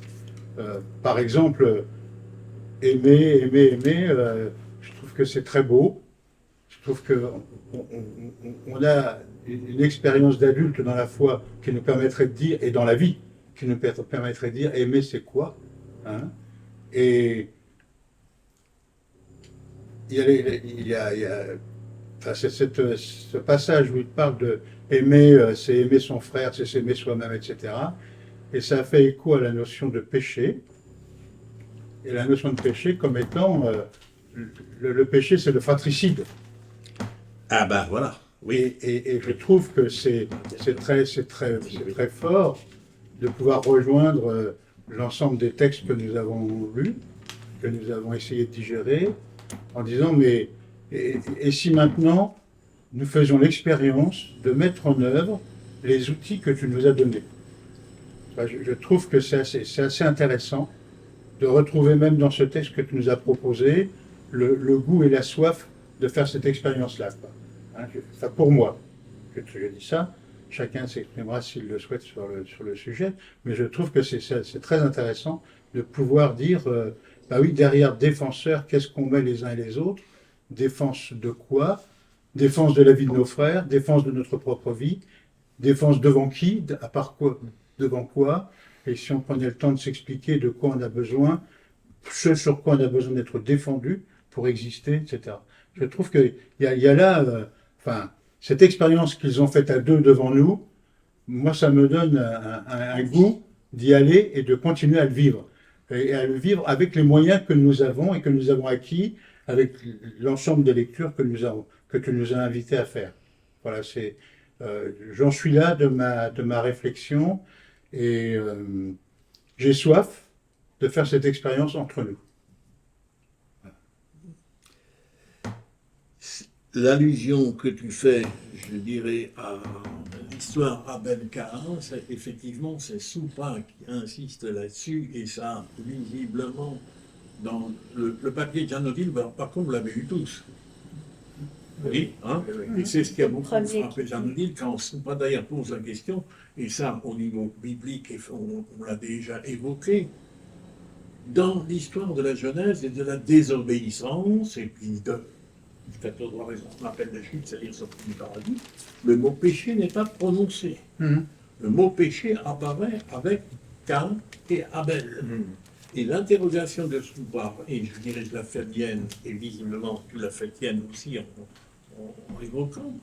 Par exemple, aimer, je trouve que c'est très beau. Je trouve qu'on a une expérience d'adulte dans la foi qui nous permettrait de dire, et dans la vie, qui nous permettrait de dire aimer c'est quoi, hein? Et enfin, ce passage où il parle de aimer, c'est aimer son frère, c'est s'aimer soi-même, etc. Et ça fait écho à la notion de péché. Et la notion de péché comme étant le péché, c'est le fratricide. Ah ben voilà, oui. Et je trouve que c'est très fort de pouvoir rejoindre l'ensemble des textes que nous avons lus, que nous avons essayé de digérer, en disant mais et si maintenant nous faisions l'expérience de mettre en œuvre les outils que tu nous as donnés. Je trouve que c'est assez intéressant de retrouver même dans ce texte que tu nous as proposé le goût et la soif de faire cette expérience-là. Hein, enfin, pour moi, je dis ça, chacun s'exprimera s'il le souhaite sur le sujet, mais je trouve que c'est très intéressant de pouvoir dire, bah oui, derrière défenseur, qu'est-ce qu'on met les uns et les autres? Défense de quoi? Défense de la vie de nos frères, défense de notre propre vie, défense devant qui? À part quoi? Devant quoi? Et si on prenait le temps de s'expliquer de quoi on a besoin, ce sur quoi on a besoin d'être défendu pour exister, etc. Je trouve qu'il y a là, enfin, cette expérience qu'ils ont faite à deux devant nous, moi, ça me donne un goût d'y aller et de continuer à le vivre. Et à le vivre avec les moyens que nous avons et que nous avons acquis, avec l'ensemble des lectures que tu nous as invités à faire. Voilà, j'en suis là de ma réflexion et j'ai soif de faire cette expérience entre nous. L'allusion que tu fais, je dirais, à l'histoire Abel-Caïn, effectivement, c'est Soupa qui insiste là-dessus, et ça, visiblement, dans le papier de Jean Odile, par contre, vous l'avez eu tous. Oui, hein? Et c'est ce qui a beaucoup frappé Jean Odile quand Soupa d'ailleurs pose la question, et ça, au niveau biblique, on l'a déjà évoqué, dans l'histoire de la Genèse et de la désobéissance, et puis tu as toujours raison, on appelle la chute, c'est-à-dire sortie du paradis, le mot péché n'est pas prononcé. Le mot péché apparaît avec Caïn et Abel. Et l'interrogation de Soupa, et je dirais je la fais tienne, et visiblement tu la fais tienne aussi en évoquant,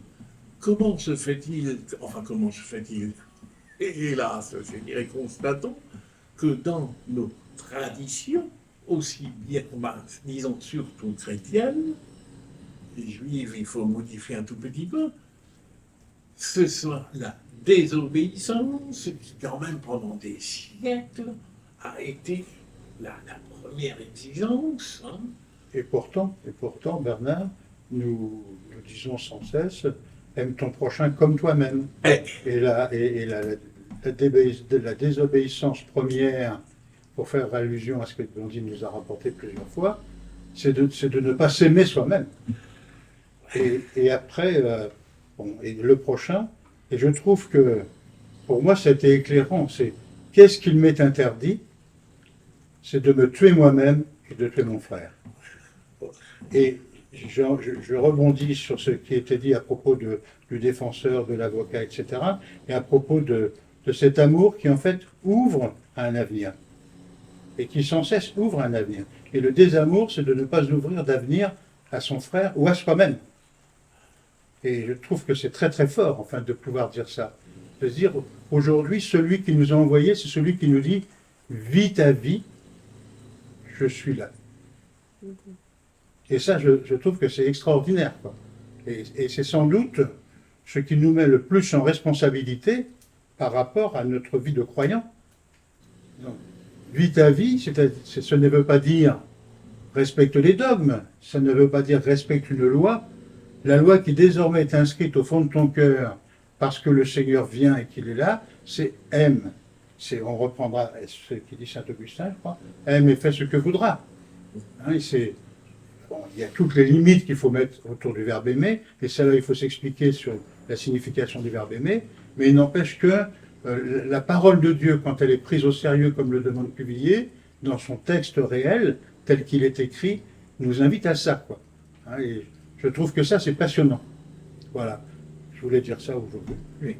comment se fait-il, et hélas, je dirais constatons, que dans nos traditions, aussi bien, disons surtout chrétiennes, les juifs, il faut modifier un tout petit peu, ce soit la désobéissance qui, quand même, pendant des siècles, a été la première exigence. Hein. Et pourtant, Bernard, nous disons sans cesse, aime ton prochain comme toi-même. Et la désobéissance première, pour faire allusion à ce que Blondine nous a rapporté plusieurs fois, c'est de ne pas s'aimer soi-même. Et après, et le prochain, et je trouve que, pour moi, c'était éclairant, c'est qu'est-ce qu'il m'est interdit? C'est de me tuer moi-même et de tuer mon frère. Et je rebondis sur ce qui était dit à propos du défenseur, de l'avocat, etc., et à propos de cet amour qui, en fait, ouvre un avenir, et qui sans cesse ouvre un avenir. Et le désamour, c'est de ne pas ouvrir d'avenir à son frère ou à soi-même. Et je trouve que c'est très très fort, enfin, de pouvoir dire ça. De se dire, aujourd'hui, celui qui nous a envoyés, c'est celui qui nous dit, vis ta vie, je suis là. Et ça, je trouve que c'est extraordinaire, quoi. Et c'est sans doute ce qui nous met le plus en responsabilité par rapport à notre vie de croyant. Donc, vis ta vie, ce ne veut pas dire respecte les dogmes, ça ne veut pas dire respecte une loi. La loi qui désormais est inscrite au fond de ton cœur parce que le Seigneur vient et qu'il est là, c'est aime. On reprendra ce qui dit saint Augustin, je crois, aime et fais ce que voudras. Hein, il y a toutes les limites qu'il faut mettre autour du verbe aimer, et celle-là, il faut s'expliquer sur la signification du verbe aimer, mais il n'empêche que la parole de Dieu, quand elle est prise au sérieux, comme le demande Cuvillier, dans son texte réel, tel qu'il est écrit, nous invite à ça, quoi. Hein, et je trouve que ça, c'est passionnant. Voilà. Je voulais dire ça aujourd'hui. Oui.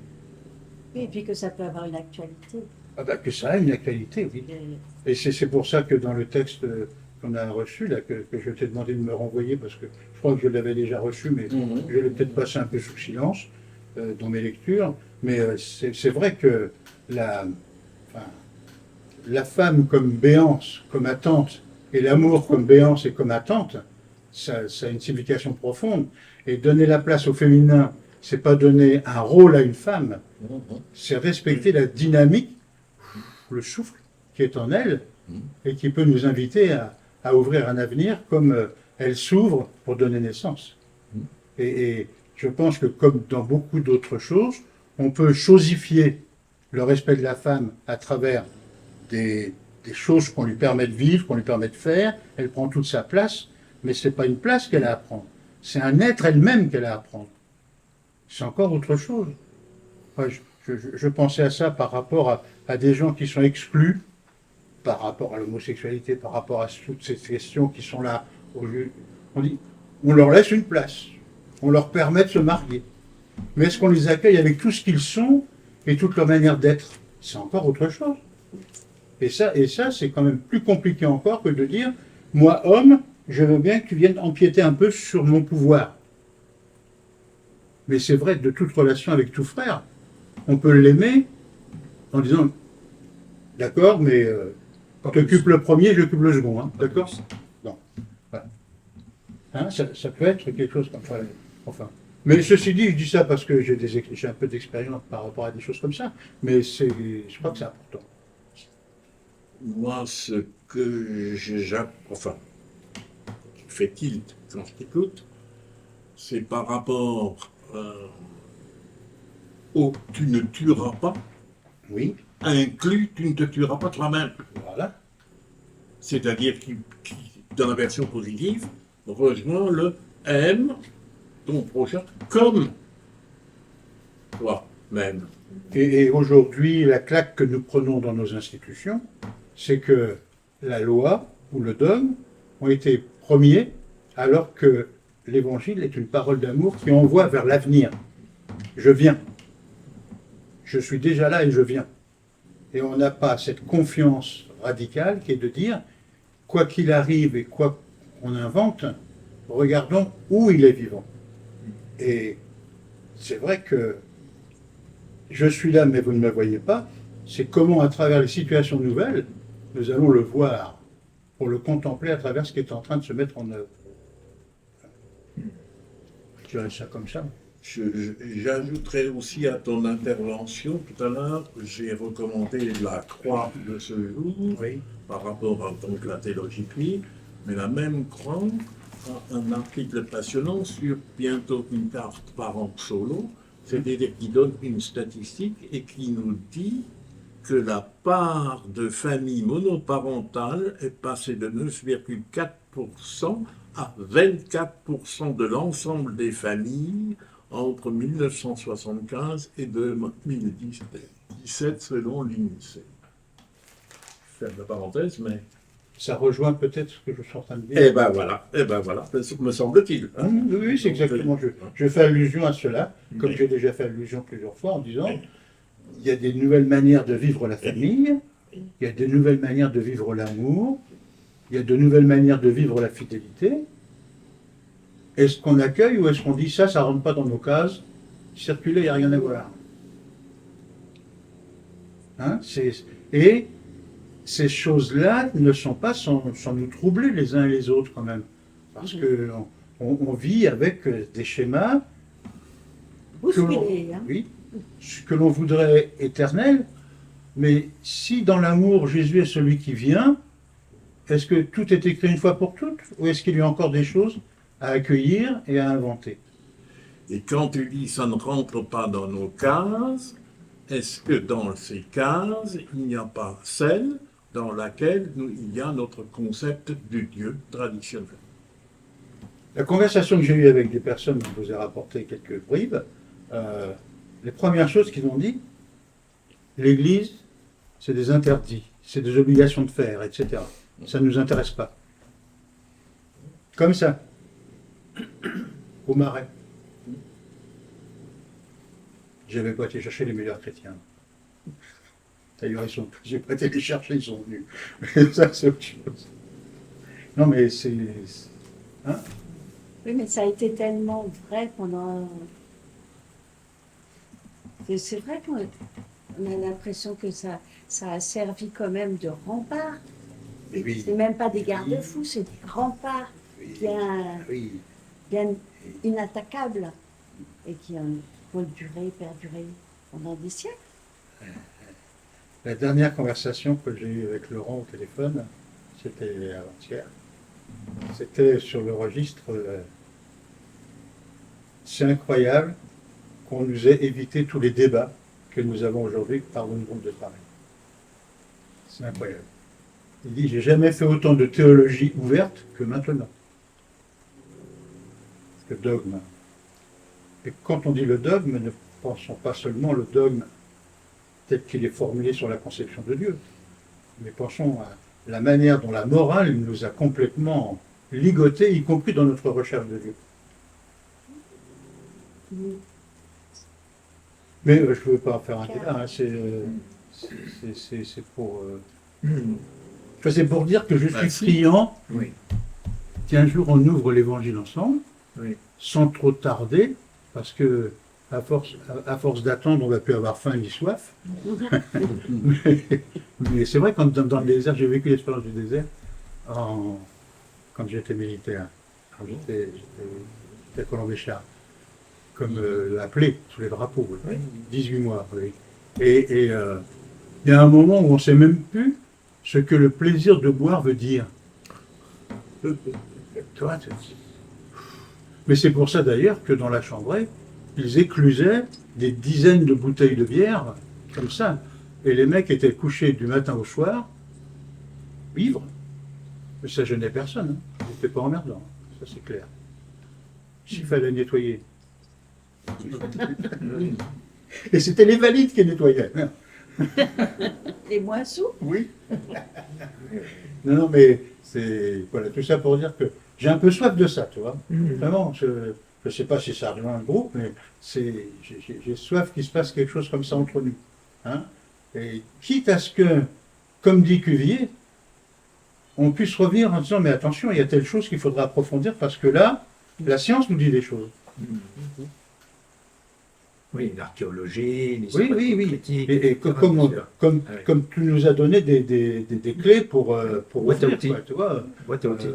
Et puis que ça peut avoir une actualité. Ah ben, que ça a une actualité, oui. Et c'est pour ça que dans le texte qu'on a reçu, là, que je t'ai demandé de me renvoyer, parce que je crois que je l'avais déjà reçu, mais je l'ai peut-être passé un peu sous silence dans mes lectures. Mais c'est vrai que la femme comme béance, comme attente, et l'amour comme béance et comme attente, ça a une signification profonde. Et donner la place au féminin, c'est pas donner un rôle à une femme, c'est respecter la dynamique, le souffle qui est en elle, et qui peut nous inviter à ouvrir un avenir comme elle s'ouvre pour donner naissance. Et je pense que comme dans beaucoup d'autres choses, on peut chosifier le respect de la femme à travers des choses qu'on lui permet de vivre, qu'on lui permet de faire. Elle prend toute sa place, mais ce n'est pas une place qu'elle a à prendre. C'est un être elle-même qu'elle a à prendre. C'est encore autre chose. Enfin, je pensais à ça par rapport à des gens qui sont exclus, par rapport à l'homosexualité, par rapport à toutes ces questions qui sont là. On leur laisse une place, on leur permet de se marier. Mais est-ce qu'on les accueille avec tout ce qu'ils sont et toute leur manière d'être? C'est encore autre chose. Et ça, c'est quand même plus compliqué encore que de dire, moi, homme, je veux bien que tu viennes empiéter un peu sur mon pouvoir. Mais c'est vrai de toute relation avec tout frère. On peut l'aimer en disant, d'accord, mais t'occupes le premier, j'occupe le second, hein, d'accord? Non. Voilà. Hein, ça peut être quelque chose comme ça. Enfin. Mais ceci dit, je dis ça parce que j'ai un peu d'expérience par rapport à des choses comme ça, mais je crois que c'est important. Moi, ce que qui fait tilt quand je t'écoute, c'est par rapport au tu ne tueras pas, Oui. inclus tu ne te tueras pas toi-même. Voilà. C'est-à-dire qui, dans la version positive, rejoint le aime ton prochain comme toi-même. Et aujourd'hui, la claque que nous prenons dans nos institutions, c'est que la loi ou le dogme ont été premiers, alors que l'évangile est une parole d'amour qui envoie vers l'avenir. Je viens. Je suis déjà là et je viens. Et on n'a pas cette confiance radicale qui est de dire, quoi qu'il arrive et quoi qu'on invente, regardons où il est vivant. Et c'est vrai que je suis là, mais vous ne me voyez pas. C'est comment, à travers les situations nouvelles, nous allons le voir, pour le contempler à travers ce qui est en train de se mettre en œuvre. Je dirais ça comme ça. J'ajouterais aussi à ton intervention tout à l'heure, j'ai recommandé la croix de ce jour, Oui. par rapport à donc, la théologie cuire, mais la même croix a un article passionnant sur bientôt une carte parent solo, c'est-à-dire qui donne une statistique et qui nous dit que la part de familles monoparentales est passée de 9,4% à 24% de l'ensemble des familles entre 1975 et 2017 selon l'INSEE. Je ferme la parenthèse, mais... Ça rejoint peut-être ce que je suis en train de dire. Eh ben voilà, me semble-t-il. Hein. Oui, c'est exactement. Je fais allusion à cela, comme j'ai déjà fait allusion plusieurs fois en disant il y a des nouvelles manières de vivre la famille, il y a des nouvelles manières de vivre l'amour, il y a de nouvelles manières de vivre la fidélité. Est-ce qu'on accueille ou est-ce qu'on dit ça ne rentre pas dans nos cases, circuler, il n'y a rien à voir. Hein, et ces choses-là ne sont pas sans nous troubler les uns et les autres quand même. Parce que on vit avec des schémas Bousculé, hein. oui, que l'on voudrait éternels, mais si dans l'amour Jésus est celui qui vient, est-ce que tout est écrit une fois pour toutes, ou est-ce qu'il y a encore des choses à accueillir et à inventer? Et quand tu dis ça ne rentre pas dans nos cases, est-ce que dans ces cases, il n'y a pas celle dans laquelle il y a notre concept du Dieu traditionnel? La conversation que j'ai eue avec des personnes, je vous ai rapporté quelques bribes, les premières choses qu'ils ont dit, l'Église, c'est des interdits, c'est des obligations de faire, etc. Ça ne nous intéresse pas. Comme ça, au Marais. J'avais pas été chercher les meilleurs chrétiens. D'ailleurs, j'ai pas été les chercher, ils sont venus. Ça, c'est autre chose. Non, mais c'est... Hein? Oui, mais ça a été tellement vrai pendant... C'est vrai qu'on a l'impression que ça a servi quand même de rempart. Mais oui. C'est même pas des garde-fous, c'est des remparts Oui. bien inattaquables et qui ont duré, perduré pendant des siècles. La dernière conversation que j'ai eue avec Laurent au téléphone, c'était avant-hier, c'était sur le registre. C'est incroyable qu'on nous ait évité tous les débats que nous avons aujourd'hui par le groupe de Paris. C'est incroyable. Il dit, j'ai jamais fait autant de théologie ouverte que maintenant. Le dogme. Et quand on dit le dogme, ne pensons pas seulement le dogme tel qu'il est formulé sur la conception de Dieu, mais pensons à la manière dont la morale nous a complètement ligotés, y compris dans notre recherche de Dieu. Mais je ne veux pas en faire un débat, hein, c'est pour... c'est pour dire que je suis friand qu'un jour on ouvre l'évangile ensemble, sans trop tarder, parce que à force d'attendre, on ne va plus avoir faim ni soif. mais c'est vrai, quand dans le désert, j'ai vécu l'expérience du désert quand j'étais militaire. Quand j'étais à Colombéchard, comme l'appelé sous les drapeaux, 18 mois. Oui. Et il y a un moment où on ne sait même plus ce que le plaisir de boire veut dire. Toi, mais c'est pour ça d'ailleurs que dans la chambrée, ils éclusaient des dizaines de bouteilles de bière, comme ça. Et les mecs étaient couchés du matin au soir, ivres. Mais ça gênait personne. Hein. Ils n'étaient pas emmerdants. Ça, c'est clair. S'il fallait nettoyer. Et c'était les valides qui nettoyaient. Les moissons? Oui. Non, mais c'est... Voilà, tout ça pour dire que j'ai un peu soif de ça, tu vois. Vraiment, je ne sais pas si ça rejoint un groupe, mais j'ai soif qu'il se passe quelque chose comme ça entre nous. Hein, et quitte à ce que, comme dit Cuvier, on puisse revenir en disant, mais attention, il y a telle chose qu'il faudra approfondir, parce que là, la science nous dit des choses. Oui, l'archéologie, Oui. critique. Et comme tu nous as donné des clés pour boîte à ouvrir, outils. quoi, tu vois. Boîte à outils.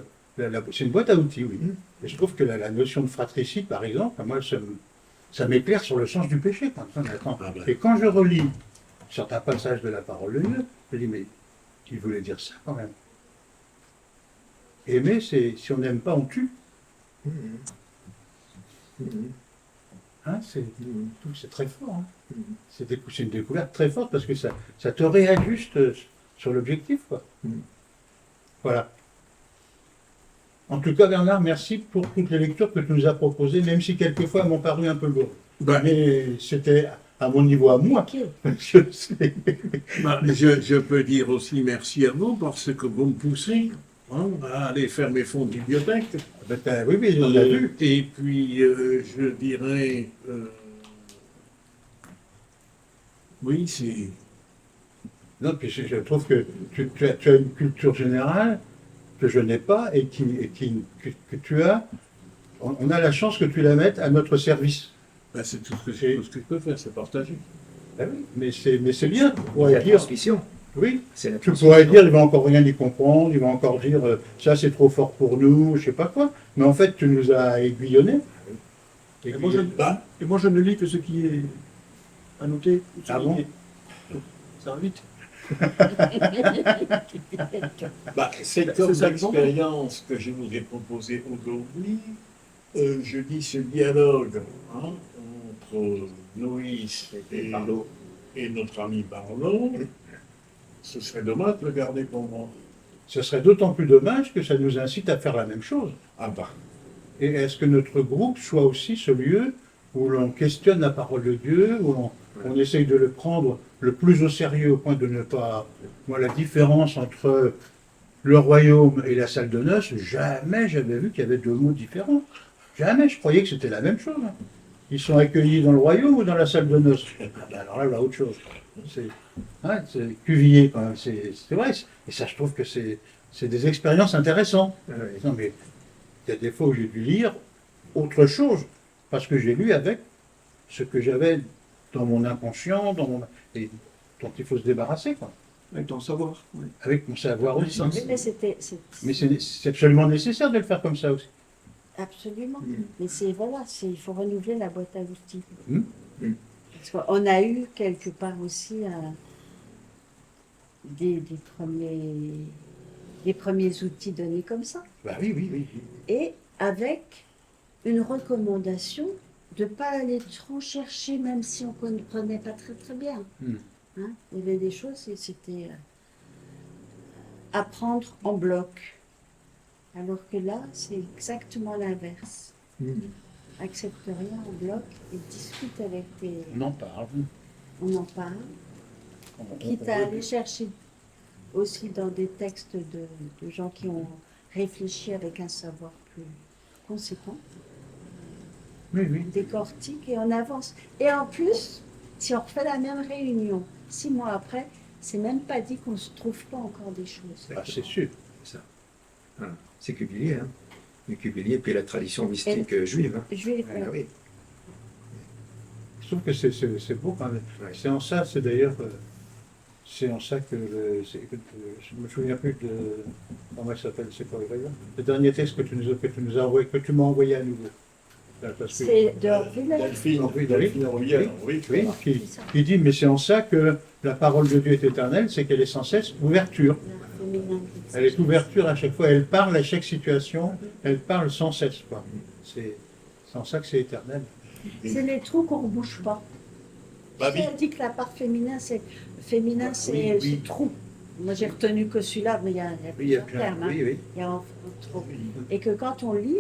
C'est une boîte à outils, oui. Et je trouve que la notion de fratricide, par exemple, moi, ça m'éclaire sur le sens du péché. Et quand je relis certains passages de la parole de Dieu, je dis, mais il voulait dire ça quand même. Aimer, c'est si on n'aime pas, on tue. Hein, c'est très fort. Hein. C'est une découverte très forte parce que ça te réajuste sur l'objectif, quoi. Voilà. En tout cas, Bernard, merci pour toutes les lectures que tu nous as proposées, même si quelquefois elles m'ont paru un peu lourdes. Mais c'était à mon niveau à moi. Ok. Je sais. Je peux dire aussi merci à vous parce que vous me poussez à aller faire mes fonds de bibliothèque. Oui, on l'a vu. Et puis, je dirais... oui, c'est... Non, puis je trouve que tu as une culture générale que je n'ai pas et que tu as. On a la chance que tu la mettes à notre service. Ben, c'est tout ce que je peux faire, c'est partager. Ben oui, mais c'est bien pour La dire. transmission. Oui, C'est la tu transmission. pourrais dire, il va encore rien y comprendre, il va encore dire, ça c'est trop fort pour nous, je sais pas quoi. Mais en fait, tu nous as aiguillonnés. Et moi, je ne lis que ce qui est annoté. ou ce Ah qui bon est- Ça va vite. C'est comme l'expérience que je vous ai proposée aujourd'hui. Je dis ce dialogue entre Noïs et notre ami Barlow, ce serait dommage de le garder pour moi. Ce serait d'autant plus dommage que ça nous incite à faire la même chose. Ah bah, Et est-ce que notre groupe soit aussi ce lieu où l'on questionne la parole de Dieu, où on essaye de le prendre le plus au sérieux au point de ne pas... Moi, la différence entre le royaume et la salle de noces, jamais j'avais vu qu'il y avait deux mots différents. Jamais, je croyais que c'était la même chose. Ils sont accueillis dans le royaume ou dans la salle de noces? Ah ben alors là, autre chose. C'est Cuvier, quand même. C'est vrai. Et ça, je trouve que c'est des expériences intéressantes. Non, mais il y a des fois où j'ai dû lire autre chose, parce que j'ai lu avec ce que j'avais dans mon inconscient, et dont il faut se débarrasser, quoi. Avec ton savoir. Oui. Avec mon savoir aussi. Oui, Mais Mais c'est absolument nécessaire de le faire comme ça aussi. absolument. Mais il faut renouveler la boîte à outils. Mm. Parce qu'on a eu quelque part aussi des premiers outils donnés comme ça. Bah oui, oui, oui. Et avec une recommandation de ne pas aller trop chercher, même si on ne comprenait pas très très bien. Mm. Hein, il y avait des choses, et c'était apprendre en bloc. Alors que là, c'est exactement l'inverse. Accepte rien en bloc et discute avec tes... On en parle. On en parle. Quitte à aller chercher aussi dans des textes de gens qui ont réfléchi avec un savoir plus conséquent. Oui, oui. On décortique et on avance. Et en plus, si on refait la même réunion 6 mois après, c'est même pas dit qu'on ne se trouve pas encore des choses. Ah, c'est sûr. Ça. Voilà. C'est Cuvillier, hein. Le Cuvillier, puis la tradition mystique juive. Hein. Juif, Ah, oui. Je trouve que c'est beau quand même. Ouais. C'est en ça, c'est d'ailleurs, c'est en ça que, je me souviens plus de, comment il s'appelle, c'est quoi le dernier texte que tu nous as envoyé, que tu m'as envoyé à nouveau. Parce que- c'est de Orville. Delphine Rouillère, oui. Oui, qui dit, mais c'est en ça que la parole de Dieu est éternelle, c'est qu'elle est sans cesse ouverture. Elle est ouverture à chaque fois, elle parle à chaque situation, elle parle sans cesse, quoi. C'est en ça que c'est éternel. C'est les trous qu'on ne bouge pas. Bah oui. Elle dit que la part féminin, c'est oui. trou. Moi, j'ai retenu que celui-là, mais il y a Oui, il y a plusieurs plein. termes. Hein. Oui, oui. Il y a trop. Et que quand on lit,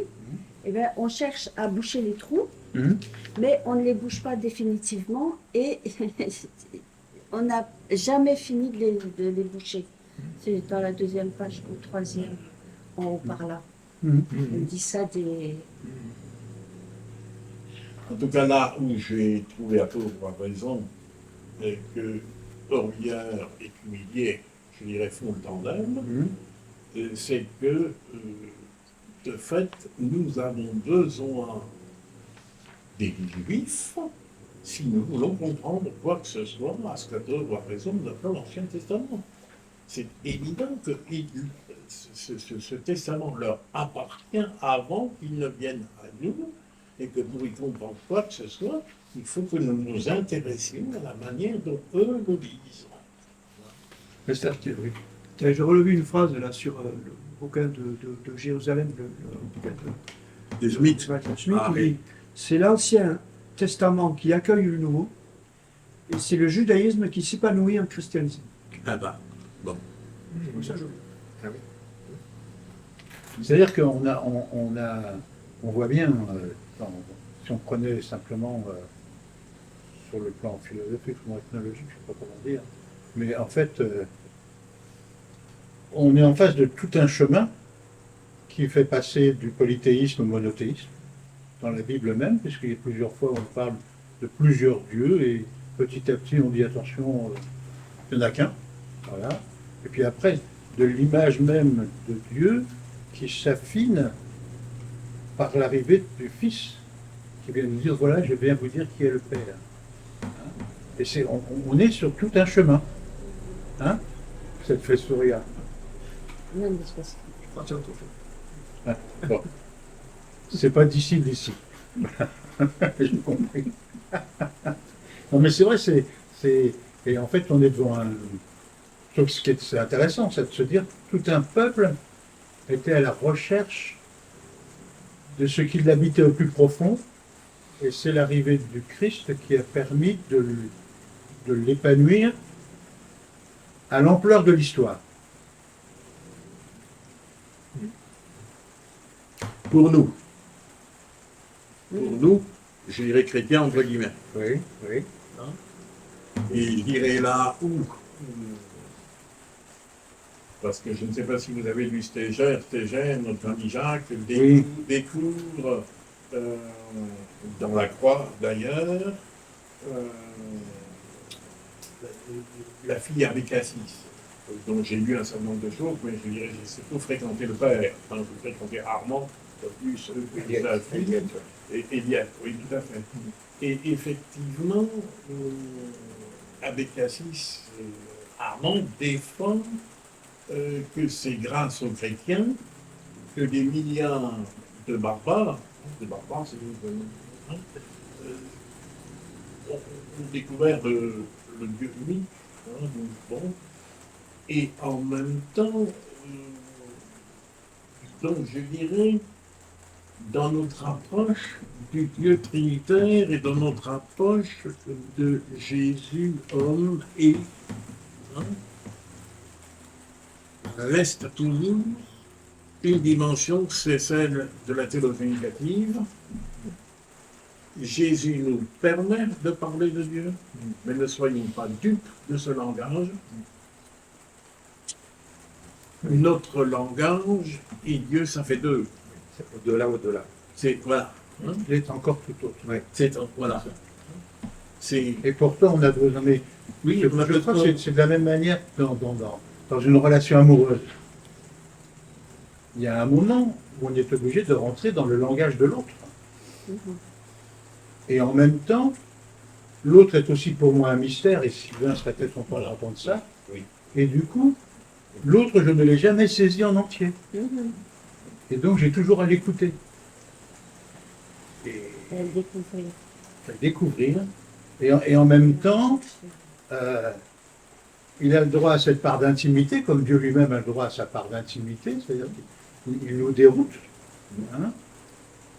eh ben, on cherche à boucher les trous, Mhm. mais on ne les bouge pas définitivement et on n'a jamais fini de les boucher. C'est dans la 2e page ou 3e, en haut par là. Mhm. On dit ça des... En tout cas, là où j'ai trouvé à peu près raison, que Orlière et Cuvillier, je dirais, font le tandem, Mhm. c'est que, de fait, nous avons besoin des Juifs si nous voulons comprendre quoi que ce soit à ce que Dieu doit raison d'après l'Ancien Testament. C'est évident que ce testament leur appartient avant qu'il ne vienne à nous, et que pour y comprendre quoi que ce soit, il faut que nous nous intéressions à la manière dont eux le lisent. Mais c'est oui. Tiens, j'ai relevé une phrase là sur le bouquin de Jérusalem, le bouquin Des Smiths. Schmitt, Ah, qui oui. dit c'est l'Ancien Testament qui accueille le Nouveau, et c'est le judaïsme qui s'épanouit en christianisme. Ah bah, Comme ça, C'est-à-dire on voit bien, si on prenait simplement sur le plan philosophique ou ethnologique, je ne sais pas comment dire, mais en fait, on est en face de tout un chemin qui fait passer du polythéisme au monothéisme, dans la Bible même, puisqu'il y a plusieurs fois où on parle de plusieurs dieux, et petit à petit on dit attention, il n'y en a qu'un, voilà. Et puis après, de l'image même de Dieu qui s'affine par l'arrivée du Fils, qui vient nous dire, voilà, je viens vous dire qui est le Père. Hein. Et on est sur tout un chemin. Hein. Ça te fait sourire. Non, mais c'est parce que- Je crois que c'est autre chose. Bon. C'est pas d'ici, d'ici. J'ai compris. Non, mais c'est vrai, et en fait, on est devant un. Sauf ce qui est c'est intéressant, c'est de se dire tout un peuple était à la recherche de ce qui l'habitait au plus profond, et c'est l'arrivée du Christ qui a permis de l'épanouir à l'ampleur de l'histoire. Pour nous. Pour nous, je dirais chrétiens entre guillemets. Oui, oui. Et je dirais là où. Parce que je ne sais pas si vous avez lu Stégère, notre ami Jacques, Oui. découvre dans la croix d'ailleurs la fille Abécassis, dont j'ai lu un certain nombre de choses, mais je dirais j'ai surtout fréquenté le père, enfin je fréquenté rarement, plus la fille, et Eliette, oui tout à fait. Et effectivement, Abécassis, Armand défend que c'est grâce aux chrétiens que des milliards de barbares c'est ont découvert le dieu unique, donc bon, et en même temps, donc je dirais, dans notre approche du Dieu trinitaire et dans notre approche de Jésus, homme et hein, reste toujours une dimension, c'est celle de la théologie négative. Jésus nous permet de parler de Dieu, mais ne soyons pas dupes de ce langage. Notre langage et Dieu, ça fait deux. C'est au-delà, au-delà. C'est voilà. Hein? Il est encore tout autre. Ouais. C'est voilà. C'est Et pourtant, on a besoin. Mais oui, je on a crois que besoin. c'est de la même manière dans une relation amoureuse. Il y a un moment où on est obligé de rentrer dans le langage de l'autre. Et en même temps, l'autre est aussi pour moi un mystère, et Sylvain serait peut-être content d'entendre ça. Oui. Et du coup, l'autre, je ne l'ai jamais saisi en entier. Et donc, j'ai toujours à l'écouter. Et Elle découvrir. à le découvrir. Et en même temps, il a le droit à cette part d'intimité, comme Dieu lui-même a le droit à sa part d'intimité, c'est-à-dire qu'il nous déroute. Hein,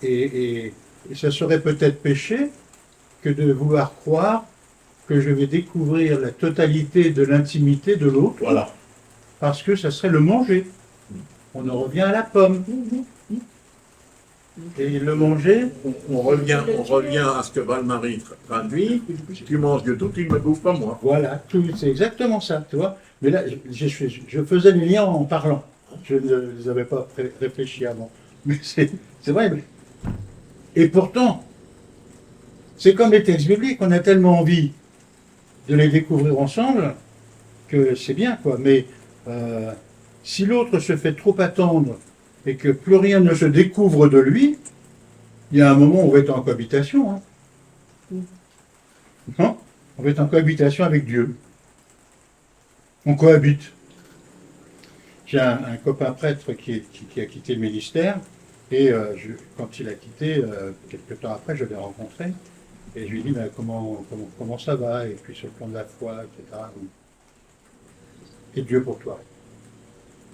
et ça serait peut-être péché que de vouloir croire que je vais découvrir la totalité de l'intimité de l'autre, Voilà. parce que ça serait le manger. On en revient à la pomme. Et le manger, On revient à ce que Val-Marie traduit. Tu manges de tout, tu ne me bouffes pas moi. voilà, c'est exactement ça, tu vois. Mais là, je faisais les liens en parlant. Je ne les avais pas réfléchis avant. Mais c'est vrai. Et pourtant, c'est comme les textes bibliques, on a tellement envie de les découvrir ensemble que c'est bien, quoi. Mais si l'autre se fait trop attendre et que plus rien ne se découvre de lui, il y a un moment où on va être en cohabitation. Hein. Non, on va être en cohabitation avec Dieu. On cohabite. J'ai un copain prêtre qui a quitté le ministère, et quand il a quitté, quelques temps après, je l'ai rencontré, et je lui ai dit ben, comment ça va, et puis sur le plan de la foi, etc. Et Dieu pour toi.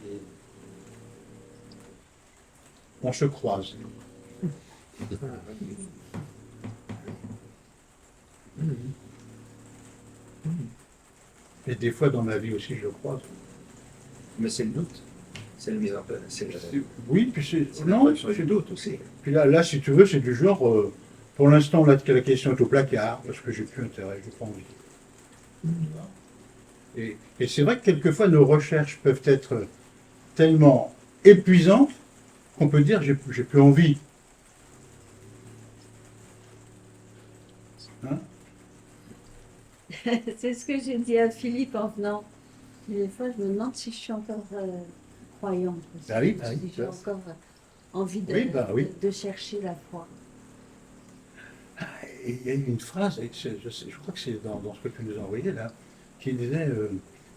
Et on se croise. Et des fois dans ma vie aussi, je croise. Mais c'est le doute. C'est la mise en place. Oui, puis c'est. Non, Non, c'est le doute aussi. puis là, si tu veux, c'est du genre. Pour l'instant, là, la question est au placard, parce que j'ai plus intérêt, j'ai pas envie. Et c'est vrai que quelquefois, nos recherches peuvent être tellement épuisantes qu'on peut dire j'ai plus envie. Hein? C'est ce que j'ai dit à Philippe en venant. Des fois, je me demande si je suis encore croyante. Ah oui, Si j'ai encore envie de chercher la foi. Et il y a eu une phrase, et je crois que c'est dans ce que tu nous as envoyé là, qui disait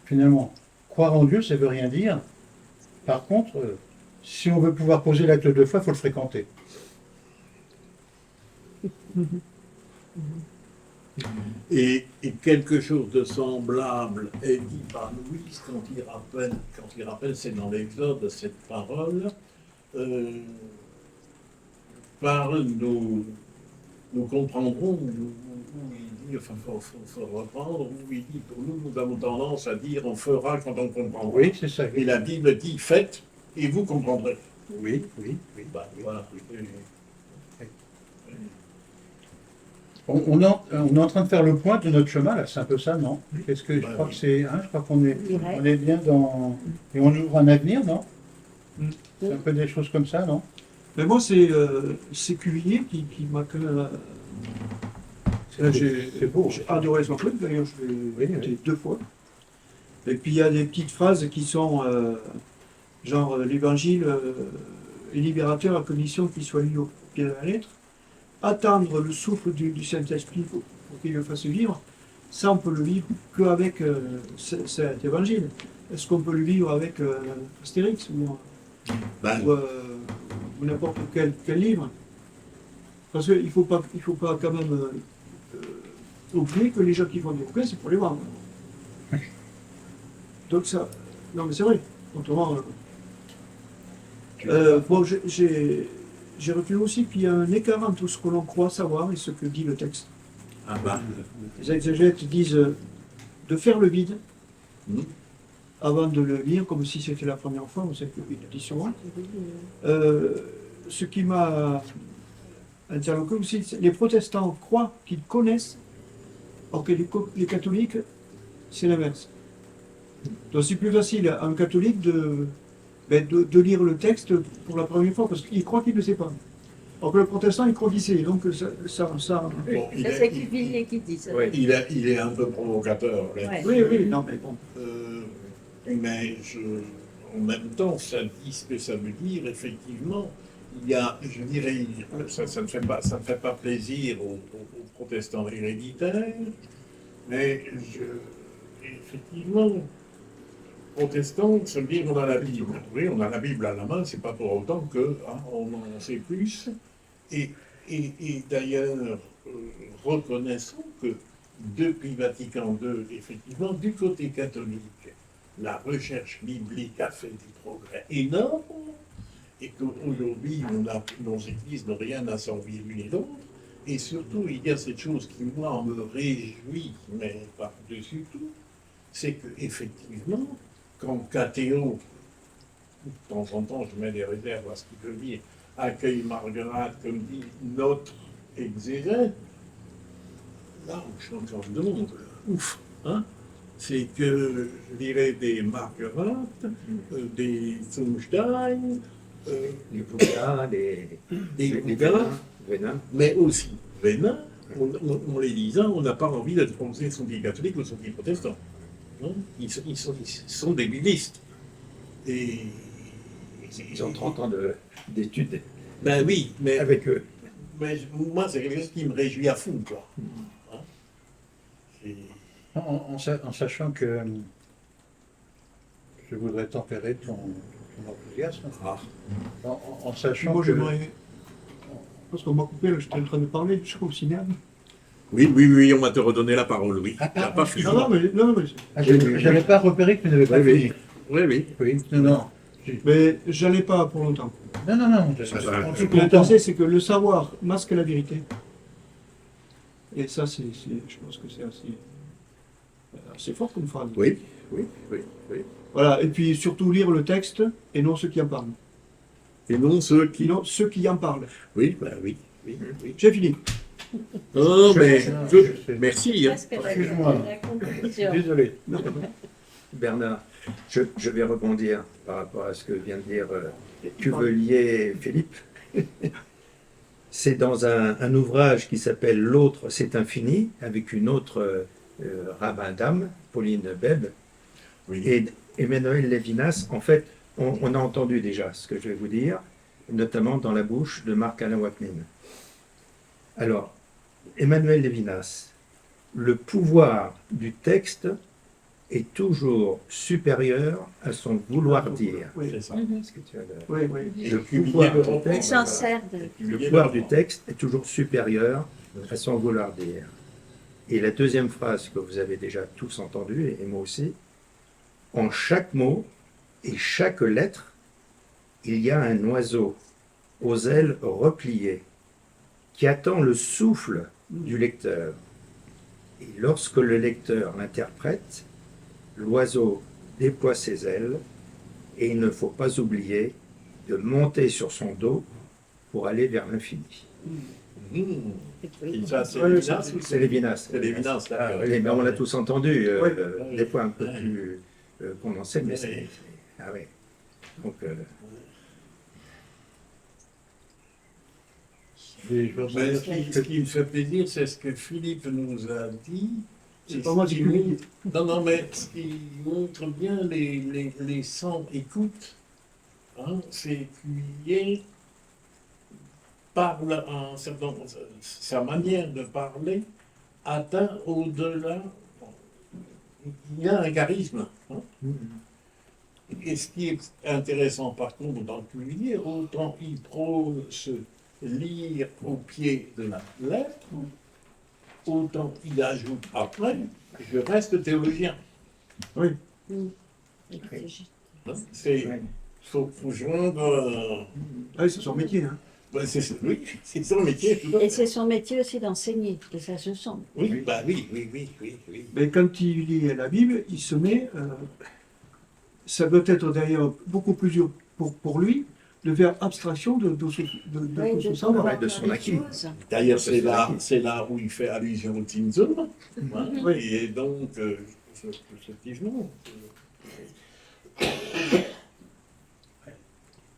finalement, croire en Dieu, ça ne veut rien dire. Par contre, si on veut pouvoir poser l'acte de foi, il faut le fréquenter. Et quelque chose de semblable est dit par Louise quand il rappelle, c'est dans l'Exode, cette parole, par nous comprendrons où il dit, enfin, faut reprendre, où il dit, pour nous avons tendance à dire, on fera quand on comprendra. Oui, c'est ça. Et la Bible dit, faites, et vous comprendrez. Oui, oui, oui. Bah, voilà. On est en train de faire le point de notre chemin, là, c'est un peu ça, non? Est-ce que je crois que c'est. Je crois qu'on est, on est bien dans. Et on ouvre un avenir, non? C'est un peu des choses comme ça, non? Mais moi, c'est Cuvillier qui m'a quand même. C'est beau. J'ai adoré son truc, d'ailleurs, je l'ai Oui, écouté 2 fois. Et puis il y a des petites phrases qui sont genre l'évangile est libérateur à condition qu'il soit lu au pied de la lettre. Attendre le souffle du Saint-Esprit pour qu'il le fasse vivre, ça on peut le vivre qu'avec cet évangile. Est-ce qu'on peut le vivre avec Astérix ou n'importe quel livre? Parce qu'il ne faut pas quand même oublier que les gens qui font des bouquins, c'est pour les vendre. Donc ça, non mais c'est vrai, autrement... bon, j'ai retenu aussi qu'il y a un écart entre ce que l'on croit savoir et ce que dit le texte. Ah bah, Les exégètes disent de faire le vide avant de le lire, comme si c'était la première fois, on sait que le dit souvent. Ce qui m'a interloqué aussi, les protestants croient qu'ils connaissent, alors que les catholiques, c'est l'inverse. Donc c'est plus facile à un catholique de lire le texte pour la première fois, parce qu'il croit qu'il ne sait pas. Alors que le protestant, il croit qu'il sait. Donc ça bon, Ça, c'est Cuvillier qui dit ça. Oui. il est un peu provocateur. Là. Ouais. oui, non, mais bon. Mais en même temps, ça dit ce que ça veut dire. Effectivement, il y a, je dirais, ça ne fait pas plaisir aux protestants héréditaires, mais effectivement, protestants se dire on a la Bible. Oui, on a la Bible à la main, c'est pas pour autant que on en sait plus. Et d'ailleurs, reconnaissons que depuis Vatican II, effectivement, du côté catholique, la recherche biblique a fait des progrès énormes, et qu'aujourd'hui, nos églises n'ont rien à s'envier l'une et l'autre. Et surtout, il y a cette chose qui, moi, me réjouit, mais par-dessus tout, c'est qu'effectivement, quand Cathéo, de temps en temps, je mets des réserves à ce qu'il veut dire, accueille Marguerite comme dit notre exégète, là, je suis encore de monde, ouf, hein? C'est que, je dirais, des Marguerite, des Zumstein, Les Bouddhas, les Vénin. mais aussi Vénin, en les lisant, on n'a pas envie d'être français, sont des catholiques ou sont des protestants. Non, ils sont des biblistes. Et Ils ont 30 ans d'études ben oui, mais avec eux. Mais moi, c'est quelque chose qui me réjouit à fond, quoi. Hein? En sachant que je voudrais tempérer ton enthousiasme. En sachant Moi, que. j'aimerais... Parce qu'on m'a coupé, là, j'étais en train de parler, je suis au cinéma. Oui, on va te redonner la parole, oui. Ah, T'as pas fini. Non, mais... J'avais pas repéré que tu n'avais pas fini. Oui. Non. Mais j'allais pas pour longtemps. Non. Ce que je pensais, c'est que le savoir masque la vérité. Et ça, je pense que c'est assez fort comme phrase. Oui. Voilà, et puis surtout lire le texte et non ceux qui en parlent. Et non ceux qui... Non, ceux qui en parlent. Oui. J'ai fini. Non, mais... je- Merci. Hein. Presque la- Excuse-moi. la conclusion. Désolé. Bernard, je vais rebondir par rapport à ce que vient de dire Cuvelier Philippe. C'est dans un ouvrage qui s'appelle L'autre, c'est infini, avec une autre rabbin d'âme, Pauline Beb, Oui. et Emmanuel Lévinas. En fait, on a entendu déjà ce que je vais vous dire, notamment dans la bouche de Marc-Alain Wapnin. Alors, Emmanuel Lévinas, le pouvoir du texte est toujours supérieur à son vouloir dire. Oui, C'est ça. Est-ce que tu as le- oui, oui. Le pouvoir du Il texte, s'en sert de... le pouvoir du texte est toujours supérieur à son vouloir dire. Et la deuxième phrase que vous avez déjà tous entendue, et moi aussi, en chaque mot et chaque lettre, il y a un oiseau aux ailes repliées qui attend le souffle du lecteur. Et lorsque le lecteur l'interprète, l'oiseau déploie ses ailes et il ne faut pas oublier de monter sur son dos pour aller vers l'infini. Et ça, c'est Ouais, Lévinas ou C'est Lévinas. C'est Lévinas, Ah, d'accord. oui, mais on l'a tous entendu, Oui. des fois un peu plus condensé, mais c'est... Oui. Ah oui. Donc, Et je veux Mais dire ce qui me fait plaisir, c'est ce que Philippe nous a dit. C'est Et pas moi ce qui qui le dis. montre- Non, non, mais ce qui montre bien les 100 écoutes, hein, c'est qu'il parle en sa manière de parler atteint au-delà. Il y a un charisme. Hein. Et ce qui est intéressant par contre dans le Cuvillier, autant il prône se lire au pied de la lettre, autant il ajoute après, je reste théologien. Oui. Hein. C'est, faut joindre. Ah oui, c'est son métier. Hein. Oui, c'est son métier. Tout à Et fait. c'est son métier aussi d'enseigner, et ça se sent. Oui, bah oui, oui, oui, oui, oui. Mais quand il lit la Bible, il se met, ça doit être d'ailleurs beaucoup plus dur pour lui de faire abstraction de tout ce savoir. ouais, de son acquis. D'ailleurs, C'est c'est là où il fait allusion au Zinzum. Hein. Oui. Et donc, effectivement.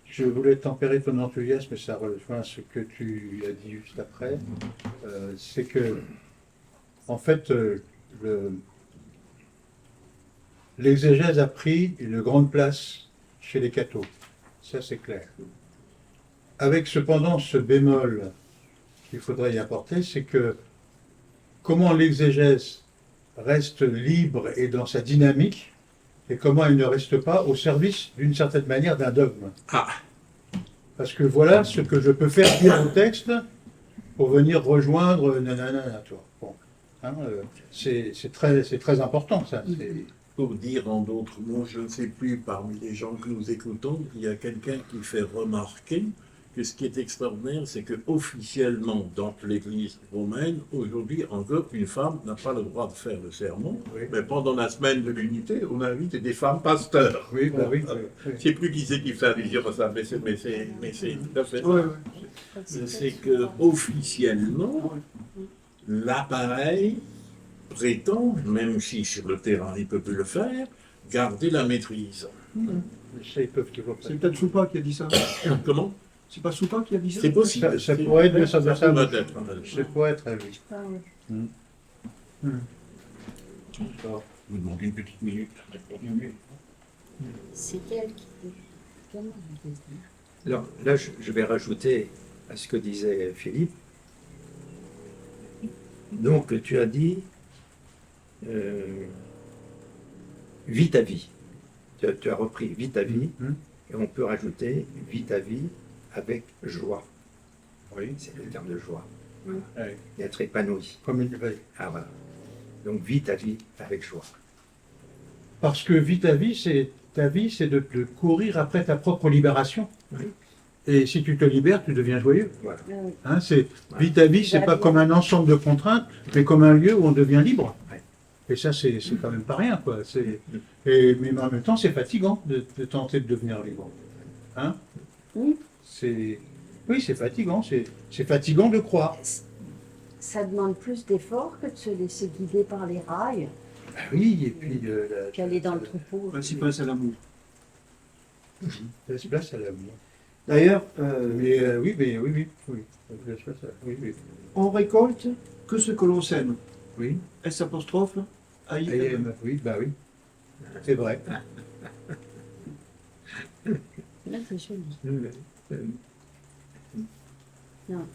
Je voulais tempérer ton enthousiasme, et ça rejoint ce que tu as dit juste après. C'est que, en fait, l'exégèse a pris une grande place chez les cathos. Ça, c'est clair. Avec cependant ce bémol qu'il faudrait y apporter, c'est que comment l'exégèse reste libre et dans sa dynamique, et comment elle ne reste pas au service, d'une certaine manière, d'un dogme. Ah. Parce que voilà ce que je peux faire dire au texte pour venir rejoindre nanana, toi. Bon. Hein, c'est très important, ça. Pour dire en d'autres mots, je ne sais plus, parmi les gens que nous écoutons, il y a quelqu'un qui fait remarquer que ce qui est extraordinaire, c'est que officiellement, dans l'Église romaine, aujourd'hui encore, une femme n'a pas le droit de faire le sermon. Oui. Mais pendant la semaine de l'unité, on invite des femmes pasteurs. Oui, bah oui. Je ne sais plus qui c'est qui fait allusion à ça, mais c'est tout à fait ça. Ouais, ouais. C'est que officiellement, l'appareil prétend, même si sur le terrain il peut plus le faire, garder la maîtrise. Ça, ils peuvent toujours C'est peut-être Soupa qui a dit ça. Comment? C'est pas Soupa qui a dit ça. C'est possible. Ça pourrait être, ça doit pourrait être. être. Ça pourrait être, oui. Vous demandez une petite minute. C'est elle qui dit. Comment elle dit? Alors là, je vais rajouter à ce que disait Philippe. Donc, tu as dit vis ta vie. Tu as repris vis ta vie, et on peut rajouter vis ta vie avec joie. Oui. C'est le terme de joie. Ouais. Et être épanoui. Comme une veille. Ah voilà. Donc, vis ta vie avec joie. Parce que ta vie, c'est de courir après ta propre libération. Oui. Et si tu te libères, tu deviens joyeux. Voilà. Ah oui. Hein, vie ta vie, c'est pas comme un ensemble de contraintes, mais comme un lieu où on devient libre. Ouais. Et ça, c'est quand même pas rien, quoi. Mais en même temps, c'est fatigant de tenter de devenir libre. Hein? Oui. Oui, c'est fatigant. C'est fatigant de croire. Ça demande plus d'efforts que de se laisser guider par les rails, Ah oui, et puis qu'aller dans le troupeau. Le principal, c'est l'amour. laisse place à l'amour. D'ailleurs, Oui. Laisse place à- oui. on récolte que ce que l'on sème. Oui. S apostrophe AI. AM, oui, bah oui. C'est vrai. Là, c'est joli. Non.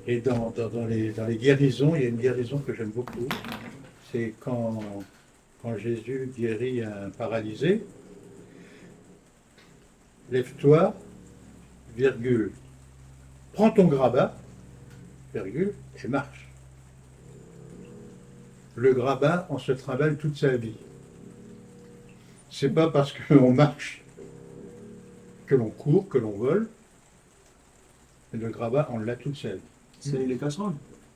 Et dans les guérisons, il y a une guérison que j'aime beaucoup. C'est quand quand Jésus guérit un paralysé, lève-toi, virgule, prends ton grabat, virgule, et marche. Le grabat, on se trimballe toute sa vie. C'est pas parce qu'on marche que l'on court, que l'on vole. Mais le grabat, on l'a toute sa vie. C'est les casseroles.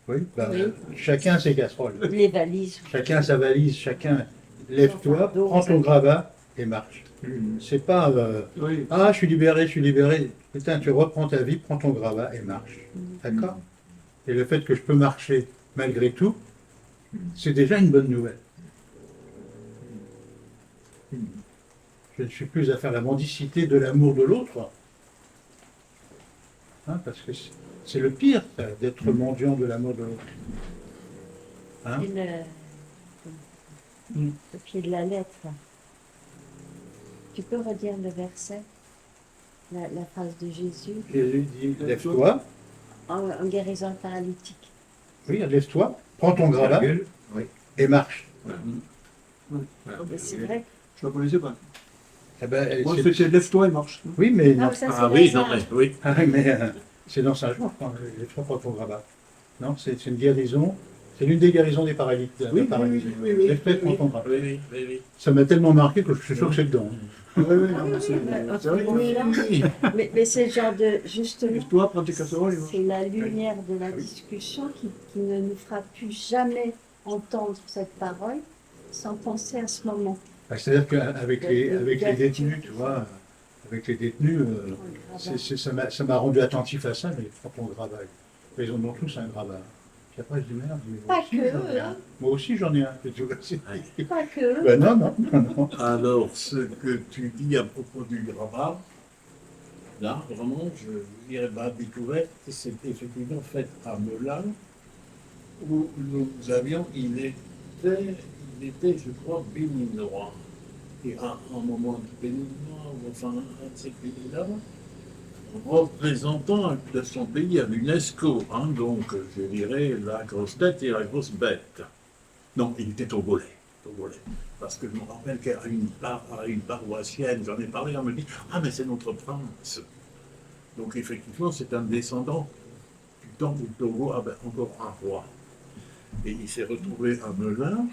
Oui, ben, Oui. chacun ses casseroles. Les valises. Chacun sa valise, chacun lève-toi, fardeau, prends ton grabat et marche. Mhm. C'est pas Oui. ah, je suis libéré, je suis libéré. Putain, tu reprends ta vie, prends ton grabat et marche. D'accord? Et le fait que je peux marcher malgré tout, c'est déjà une bonne nouvelle. Je ne suis plus à faire la mendicité de l'amour de l'autre. Hein, parce que c'est le pire, ça, d'être mendiant de l'amour de l'autre. Hein? Et le pied de la lettre. Tu peux redire le verset, la phrase de Jésus Jésus dit, lève-toi, en guérissant le paralytique. oui, lève-toi, prends ton grabat Virgule, oui. et marche. Voilà. Mais c'est vrai. Je ne la connaissais pas. Eh ben, Moi, c'est- c'était lève-toi et marche. oui, mais Ah, non. ça, c'est Ah oui, Lazare. non, mais oui. Ah oui, mais c'est dans Saint-Jean, lève-toi, prends ton grabat. Non, c'est une guérison, c'est l'une des guérisons des paralytiques. Oui, paralysés. oui, oui, Lève-toi, oui, prends ton grabat. oui, oui, oui, oui. Ça m'a tellement marqué que je suis sûr que c'est dedans. Oui, oui, Ah non, oui, c'est mais c'est vrai. autrement, mais c'est le genre de, justement, Lève-toi, prends tes casseroles et marche. c'est la lumière de la discussion qui ne nous fera plus jamais entendre cette parole sans penser à ce moment. Ah, c'est-à-dire qu'avec les De- détenus, tu vois, avec les détenus, ça m'a rendu attentif à ça, mais prends ton grabat. Mais ils en ont tous un grabat. Puis après, je dis merde, mais moi Pas aussi, que j'en ai eux, un. hein. Moi aussi, j'en ai un. Tu vois, Pas que. ben non. Alors, ce que tu dis à propos du grabat, là, vraiment, je dirais, ma découverte, c'est effectivement fait à Melun, où nous avions, il était, je crois, béninois. Et à un moment de béninois, ou enfin, un de ces pays-là, représentant de son pays à l'UNESCO, hein, donc je dirais la grosse tête et la grosse bête. Non, il était togolais. Parce que je me rappelle qu'à une paroissienne, j'en ai parlé, elle me dit « Ah, mais c'est notre prince !» Donc effectivement, c'est un descendant du temps où le Togo avait encore un roi. Et il s'est retrouvé à Melun.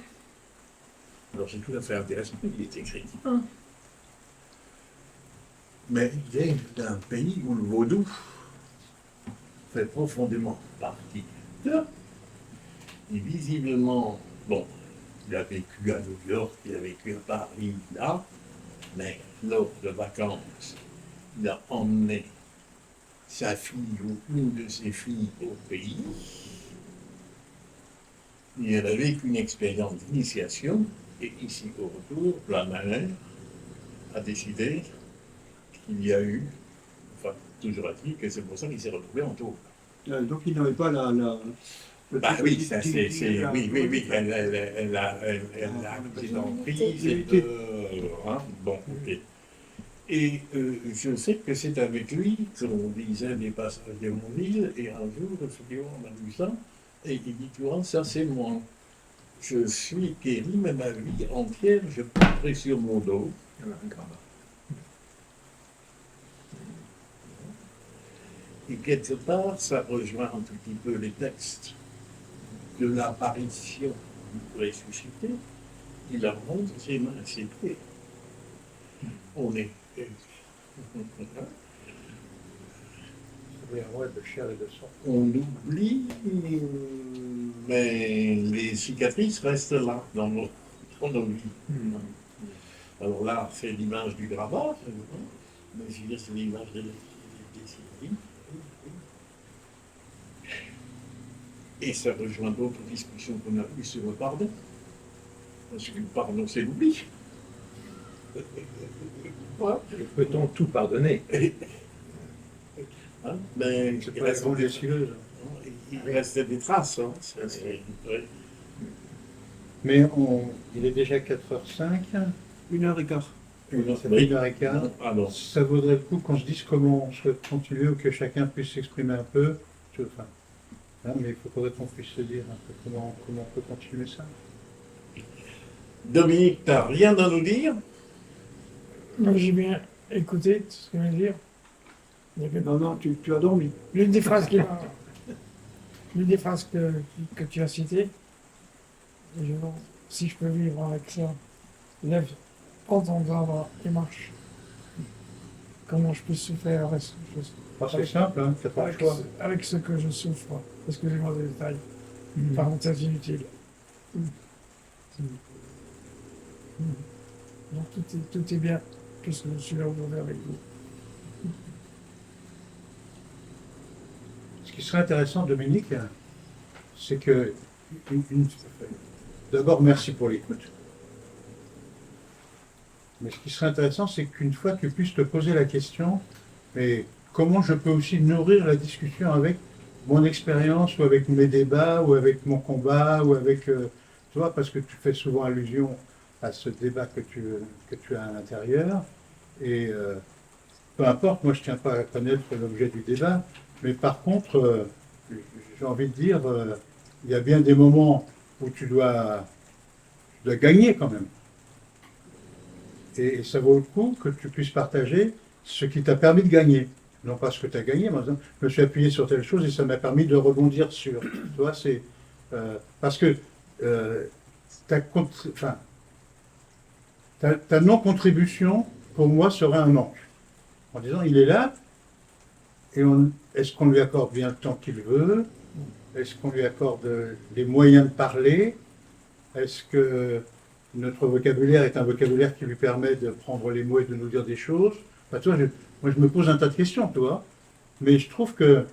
Alors c'est tout à fait intéressant, il est écrit. Mais il est d'un pays où le vaudou fait profondément partie. Et visiblement, bon, il a vécu à New York, il a vécu à Paris, là, mais lors de vacances, il a emmené sa fille ou une de ses filles au pays. Il a vécu une expérience d'initiation, et ici au retour, la mère a décidé qu'il y a eu, enfin, toujours est-il que c'est pour ça qu'il s'est retrouvé en taule. Donc, il n'avait pas le Bah truc oui, de- ça c'est, oui, elle a accusé d'emprise et Vérité. hein, bon, ok. Et je sais que c'est avec lui qu'on disait des passages d'Hémonville, et un jour, effectivement, on a vu ça, et il dit, tu vois, ça c'est moi. Je suis guéri, mais ma vie entière, je porterai sur mon dos. Un grabat. Et quelque part, ça rejoint un tout petit peu les textes de l'apparition du ressuscité. Il leur montre ses mains, ses pieds. On est. Oui, ouais, de chair et de sang. On oublie, mais les cicatrices restent là dans nos vies. Alors là, c'est l'image du grabat, mais je veux dire, c'est l'image des cicatrices. Et ça rejoint d'autres discussions qu'on a eues sur le pardon. Parce que le pardon, c'est l'oubli. Voilà. Peut-on tout pardonner? Hein, mais C'est il pas la reste, grande décileuse. il reste des traces. Hein. Ouais. Mais il est déjà 4h05. 1h15. Ça fait 1h15. Alors, Ça vaudrait le coup qu'on se dise comment on souhaite continuer ou que chacun puisse s'exprimer un peu. Enfin, hein, mais il faudrait qu'on puisse se dire un peu comment on peut continuer ça. Dominique, t'as rien à nous dire? Moi, j'ai bien écouté tout ce que je veux dire. Il y a que- Non, non, tu as dormi. L'une des phrases l'une des phrases que tu as citées, et si je peux vivre avec ça, lève, prends ton bras et marche. Comment je peux souffrir avec ce, C'est simple, hein, c'est pas le avec, choix. avec ce que je souffre. Excusez-moi des détails. Parenthèse inutile. Donc tout est bien, puisque je suis là aujourd'hui avec vous. Ce qui serait intéressant, Dominique, c'est que, d'abord, merci pour l'écoute. Mais ce qui serait intéressant, c'est qu'une fois, tu puisses te poser la question, mais comment je peux aussi nourrir la discussion avec mon expérience, ou avec mes débats, ou avec mon combat, ou avec, tu vois, parce que tu fais souvent allusion à ce débat que tu as à l'intérieur, et peu importe, moi je ne tiens pas à connaître l'objet du débat, mais par contre, j'ai envie de dire, il y a bien des moments où tu dois gagner quand même. Et ça vaut le coup que tu puisses partager ce qui t'a permis de gagner. Non pas ce que tu as gagné, moi, je me suis appuyé sur telle chose et ça m'a permis de rebondir sur. Tu vois, c'est. Parce que ta non-contribution, pour moi, serait un manque. En disant, il est là, et est-ce qu'on lui accorde bien le temps qu'il veut? Est-ce qu'on lui accorde les moyens de parler? Est-ce que notre vocabulaire est un vocabulaire qui lui permet de prendre les mots et de nous dire des choses? Enfin, tu vois, moi, je me pose un tas de questions, tu vois. Mais je trouve que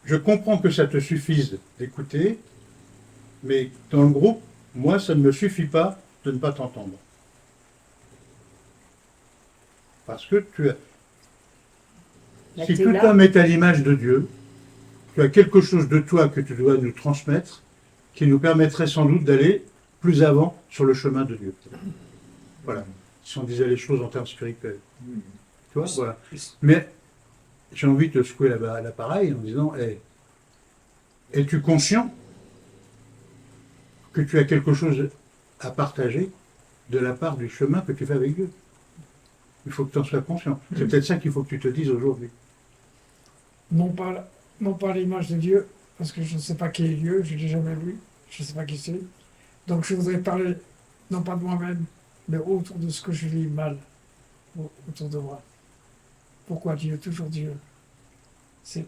je comprends que ça te suffise d'écouter, mais dans le groupe, moi, ça ne me suffit pas de ne pas t'entendre. Parce que si tout homme est à l'image de Dieu, tu as quelque chose de toi que tu dois nous transmettre qui nous permettrait sans doute d'aller plus avant sur le chemin de Dieu. Voilà. Si on disait les choses en termes spirituels. Tu vois, voilà. Mais j'ai envie de te secouer l'appareil en disant, es-tu conscient que tu as quelque chose à partager de la part du chemin que tu fais avec Dieu? Il faut que tu en sois conscient. C'est peut-être ça qu'il faut que tu te dises aujourd'hui. Non pas l'image de Dieu, parce que je ne sais pas qui est Dieu, je ne l'ai jamais vu, je ne sais pas qui c'est. Donc je voudrais parler, non pas de moi-même, mais autour de ce que je vis mal, autour de moi. Pourquoi Dieu, toujours Dieu? Ce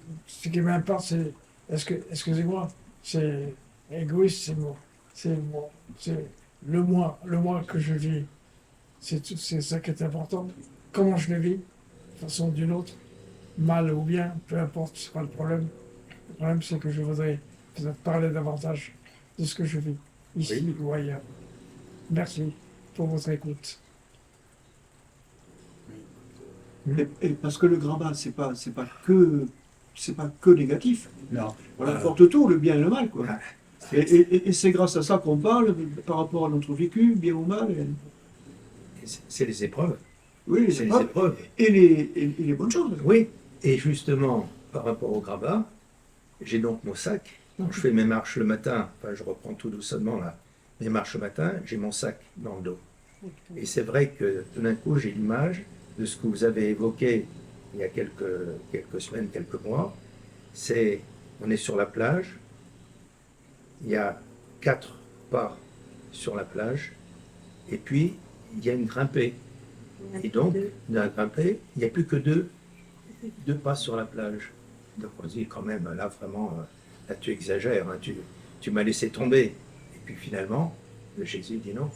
qui m'importe, c'est, excusez-moi, c'est égoïste, c'est le moi que je vis. C'est ça qui est important. Comment je le vis, de façon ou d'une autre, mal ou bien, peu importe, c'est pas le problème. Le problème, c'est que je voudrais peut-être parler davantage de ce que je vis, ici ou ailleurs. Merci pour votre écoute. Et parce que le grabat, c'est pas que négatif. Non. On apporte tout, le bien et le mal, quoi. Et c'est grâce à ça qu'on parle par rapport à notre vécu, bien ou mal. C'est les épreuves. Oui, C'est les épreuves. et les bonnes choses. Oui, et justement, par rapport au grabat, j'ai donc mon sac. Quand je fais mes marches le matin, enfin je reprends tout doucement là, mes marches le matin, j'ai mon sac dans le dos. Et c'est vrai que tout d'un coup, j'ai l'image de ce que vous avez évoqué il y a quelques semaines, quelques mois. C'est, on est sur la plage, il y a 4 pas sur la plage, et puis il y a une grimpée. Et donc, dans la grimpée, il n'y a plus que deux pas sur la plage. Donc on se dit quand même, là vraiment, là tu exagères, hein, tu m'as laissé tomber. Et puis finalement, Jésus dit non,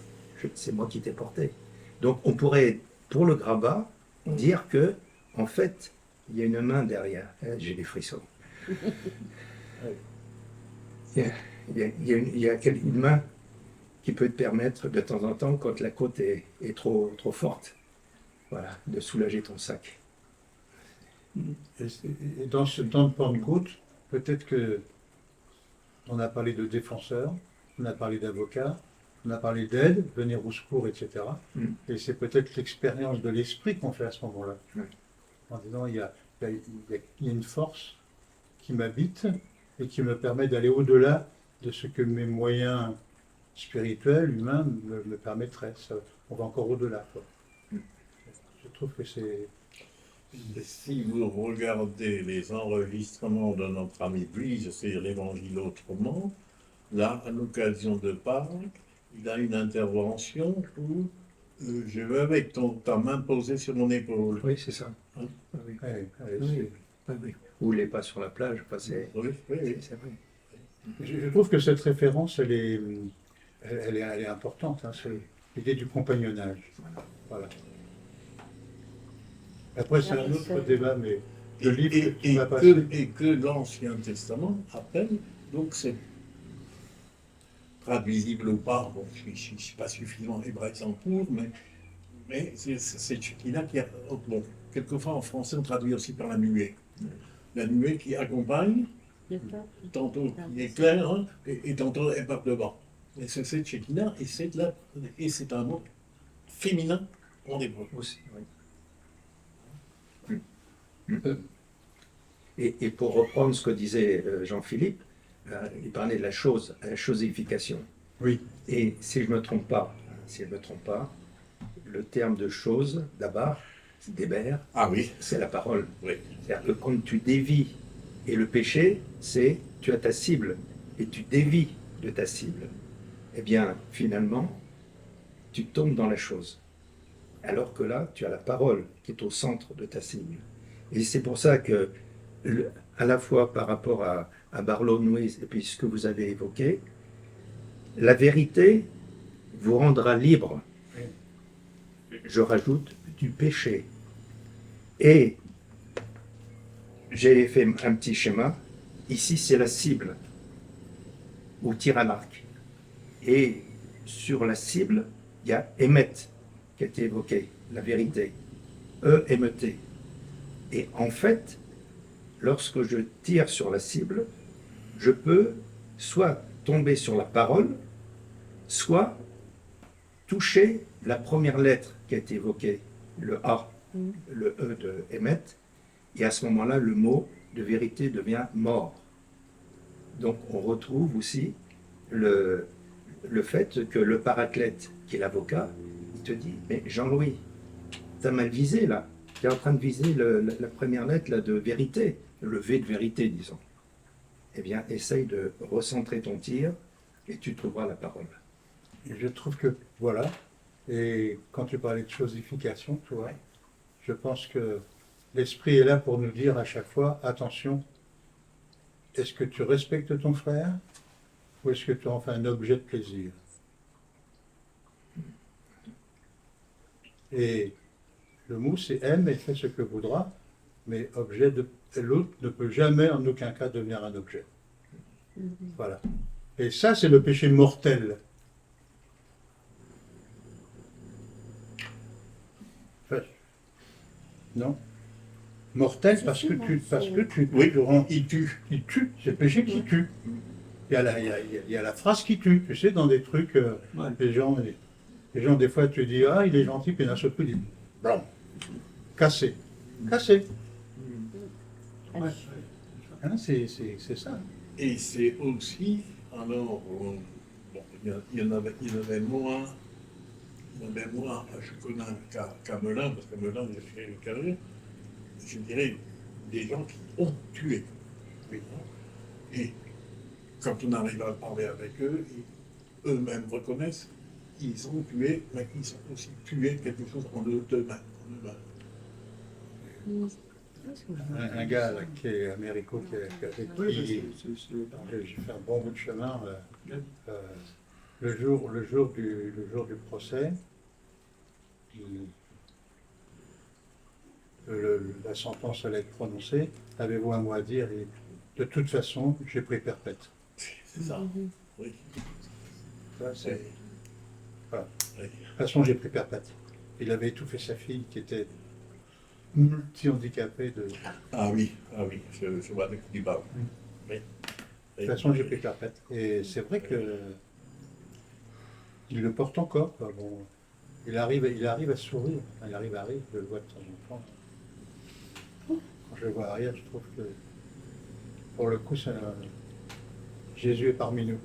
c'est moi qui t'ai porté. Donc on pourrait, pour le grabat, dire que, en fait, il y a une main derrière. J'ai des frissons. Il y a une main qui peut te permettre de temps en temps, quand la côte est trop forte, voilà, de soulager ton sac. Et dans ce temps de Pentecôte, peut-être que on a parlé de défenseurs, on a parlé d'avocats, on a parlé d'aide, venir au secours, etc. Et c'est peut-être l'expérience de l'esprit qu'on fait à ce moment-là. En disant, il y a une force qui m'habite et qui me permet d'aller au-delà de ce que mes moyens spirituel, humain, me permettrait. Ça, on va encore au-delà, quoi. Je trouve que c'est... Si vous regardez les enregistrements de notre ami Blige, c'est l'Évangile autrement, là, à l'occasion de Pâques, il a une intervention où je vais avec ta main posée sur mon épaule. Oui, c'est ça. Hein? Oui. Ouais, ouais, Oui. Oui. Ou les pas sur la plage, enfin, Oui, oui, oui. c'est vrai. je trouve que cette référence, elle est importante. Hein, c'est l'idée du compagnonnage. Voilà. Après, c'est un autre débat, mais le livre que tu m'as passé... Et que l'Ancien Testament appelle, donc c'est traduisible ou pas, bon, je ne suis pas suffisamment hébraïsant pour, mais c'est Shekinah qui a... Bon, quelquefois en français on traduit aussi par la nuée. La nuée qui accompagne, tantôt qui éclaire, hein, et tantôt elle part devant. Et c'est Shekinah, et c'est un mot féminin en hébreu. Aussi, oui. Et pour reprendre ce que disait Jean-Philippe, il parlait de la chosification. Oui. Et si je ne me trompe pas, le terme de chose, d'abord, c'est d'Héber, Ah oui, c'est la parole. oui. C'est-à-dire que quand tu dévis, et le péché, c'est tu as ta cible, et tu dévis de ta cible. Eh bien, finalement, tu tombes dans la chose. Alors que là, tu as la parole qui est au centre de ta cible. Et c'est pour ça que, à la fois par rapport à Barlow Nuis et puis ce que vous avez évoqué, la vérité vous rendra libre. Je rajoute du péché. Et j'ai fait un petit schéma. Ici, c'est la cible, ou tir à l'arc. Et sur la cible, il y a Emet, qui a été évoqué, la vérité. E-M-E-T. Et en fait, lorsque je tire sur la cible, je peux soit tomber sur la parole, soit toucher la première lettre qui a été évoquée, le A, le E de Emet, et à ce moment-là, le mot de vérité devient mort. Donc on retrouve aussi le fait que le paraclète, qui est l'avocat, il te dit, mais Jean-Louis, t'as mal visé là, tu es en train de viser la première lettre là, de vérité, le V de vérité, disons. Eh bien, essaye de recentrer ton tir et tu trouveras la parole. Et je trouve que, voilà, et quand tu parlais de chosification, tu vois, je pense que l'esprit est là pour nous dire à chaque fois, attention, est-ce que tu respectes ton frère ou est-ce que tu en fais un objet de plaisir? Et le mot, c'est aime et fait ce que voudra, mais objet de l'autre ne peut jamais en aucun cas devenir un objet. Voilà. Et ça, c'est le péché mortel. Enfin, non. Mortel parce que tu Oui, le rends- il tue. il tue, c'est le péché qui tue. Il y a la phrase qui tue, tu sais, dans des trucs, Ouais. les gens, des fois, tu dis, ah, il est gentil, puis d'un seul coup, il dit, blam, cassé, cassé. Ouais. Hein, c'est ça. Et c'est aussi, alors, bon, il y en avait moins à Choconin qu'à Melun, parce qu'à Melun, j'ai fait le carré, je dirais, des gens qui ont tué. Oui. Et quand on arrive à parler avec eux, eux-mêmes reconnaissent, ils ont tué, mais ils ont aussi tué quelque chose en eux-mêmes. Un gars là, qui est américain, avec qui j'ai fait un bon bout de chemin, le jour du procès, la sentence allait être prononcée, avez-vous un mot à dire? Et, de toute façon, j'ai pris perpète. C'est ça. Oui. Ça, c'est- voilà. Oui. De toute façon, j'ai pris perpète. Il avait étouffé sa fille qui était multi-handicapée de... Ah oui, je vois de qui tu parles. Oui. De toute façon, j'ai pris perpète. Et c'est vrai que il le porte encore, quoi. Bon, il arrive à sourire. Enfin, il arrive à rire, je le vois de temps en temps. Quand je le vois rire, je trouve que, pour le coup, Jésus est parmi nous.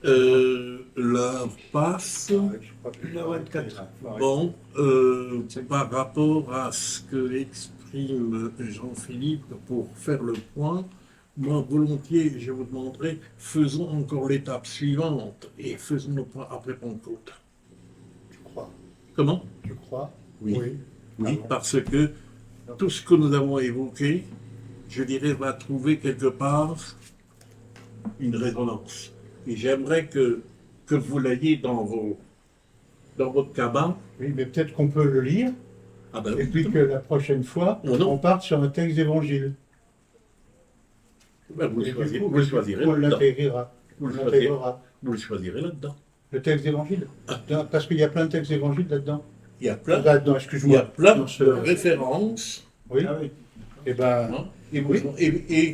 L'heure passe. Je crois que 1h24. Bon, par rapport à ce que exprime Jean-Philippe pour faire le point, moi, volontiers, je vous demanderai, faisons encore l'étape suivante et faisons le point après Pentecôte. tu crois. Comment? Tu crois? Oui. Oui. Oui, Ah bon. parce que tout ce que nous avons évoqué, je dirais, va trouver quelque part une résonance. Et j'aimerais que vous l'ayez dans votre cabane. Oui, mais peut-être qu'on peut le lire, Ah ben et oui. puis que la prochaine fois, Oh non. on parte sur un texte d'évangile. Ben, vous Et le du coup, choisirez on là-dedans. l'intégrera. Vous On le choisirez, l'intégrera. vous le choisirez là-dedans. Le texte d'évangile. Parce qu'il y a plein de textes d'évangile là-dedans. Il y a plein, Là-dedans, il y excuse-moi. a plein Dans ce- de références. Oui. Ah oui. Eh ben, Hein, et, Oui.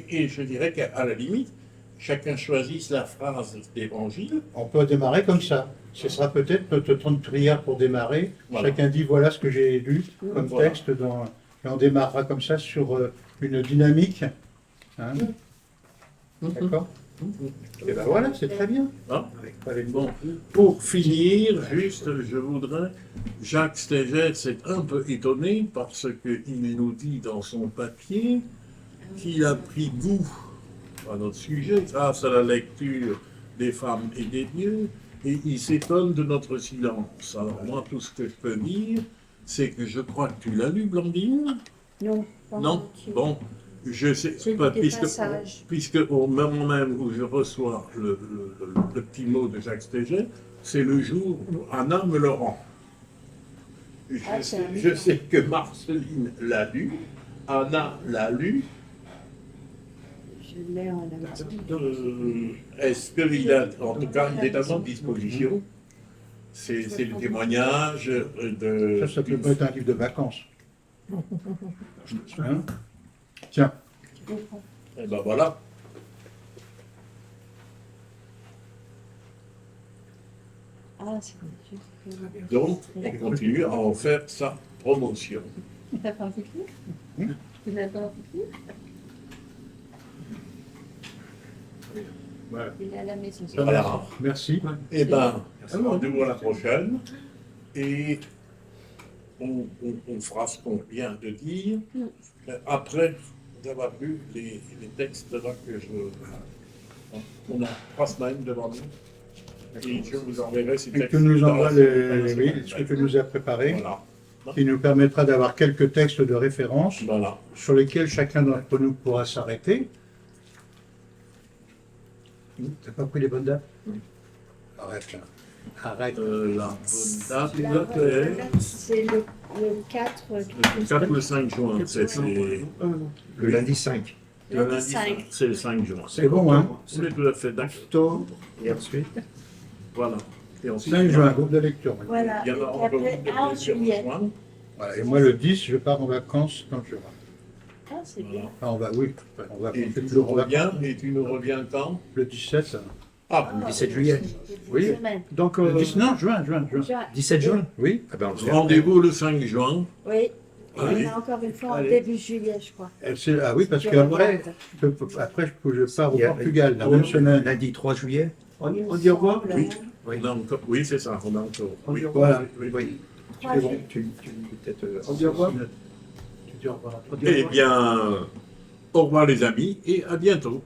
et je dirais qu'à la limite, chacun choisisse la phrase d'évangile. on peut démarrer comme ça. Ce sera peut-être notre temps de prière pour démarrer. Voilà. Chacun dit voilà ce que j'ai lu comme Voilà. texte. Et on démarrera comme ça sur une dynamique. Hein. D'accord. Et ben voilà, c'est très bien. Hein. Allez, Bon, pour finir, juste, je voudrais, Jacques Stéger s'est un peu étonné parce qu'il nous dit dans son papier qu'il a pris goût à notre sujet grâce à la lecture des femmes et des dieux, et il s'étonne de notre silence. Alors moi, tout ce que je peux dire, c'est que je crois que tu l'as lu, Blandine. Non, pas Non. entier. Bon, je sais J'ai lu pas, des passages. puisque au moment même où je reçois le petit mot de Jacques Stéger, c'est le jour où Anna me le rend. Ah, c'est un Je sais que Marceline l'a lu, Anna l'a lu. Je l'ai en la maison. Est-ce qu'il a, en tout cas, il est à notre disposition. C'est le témoignage de. Ça peut pas être un livre de vacances. Hein. Tiens, Et ben voilà. Ah, c'est juste. Donc, on continue à en faire sa promotion. T'as pas envie de lire? Tu n'as pas envie de lire? voilà. Il est à la maison. Voilà. Merci. Eh bien, rendez-vous à la prochaine. Et on fera ce qu'on vient de dire. Après d'avoir lu les textes là que on a 3 semaines devant nous. Et je vous enverrai ces Et que textes. tu nous dans envoies dans la ce semaine. que tu nous as préparé, Voilà. qui nous permettra d'avoir quelques textes de référence Voilà. sur lesquels chacun d'entre nous pourra s'arrêter. T'as pas pris les bonnes dates? Arrête là. Arrête. La bonne date, La est c'est le 4, le 4 ou le 5 juin. C'est Le lundi 5. le le lundi 5. C'est le 5 juin. C'est bon, hein? On est tout à fait d'accord. Octobre. Et ensuite, Voilà. Et ensuite, 5 juin, groupe de lecture. Voilà. il y en a Et encore après, une en juillet. juin. Voilà. Et moi, le 10, je pars en vacances quand je rentre. Ah, c'est bien. Enfin, on va, oui, on va Et on fait tu toujours nous en vacances. reviens, et tu nous reviens quand? Le 17. Ah, le 17 juillet. Oui. Une semaine. Donc, Le 10, non, juin. Juin. 17 juin. Oui. Ah ben, on le fait rendez-vous le 5 juin. Oui. Allez. On a encore une fois en Allez. début juillet, je crois. Ah oui, parce Je qu'après, regarde. après, je pars au Il y a- Portugal, la après. même semaine. Lundi 3 juillet. on dit au revoir. Oui. Oui. On a encore... Oui, c'est ça, on a encore. On Oui. dit au revoir. Voilà. Oui. Oui. Trois C'est bon. jours. Tu dis peut-être. On dit au revoir. Tu dis au revoir. On dit au Eh revoir. bien, au revoir les amis et à bientôt.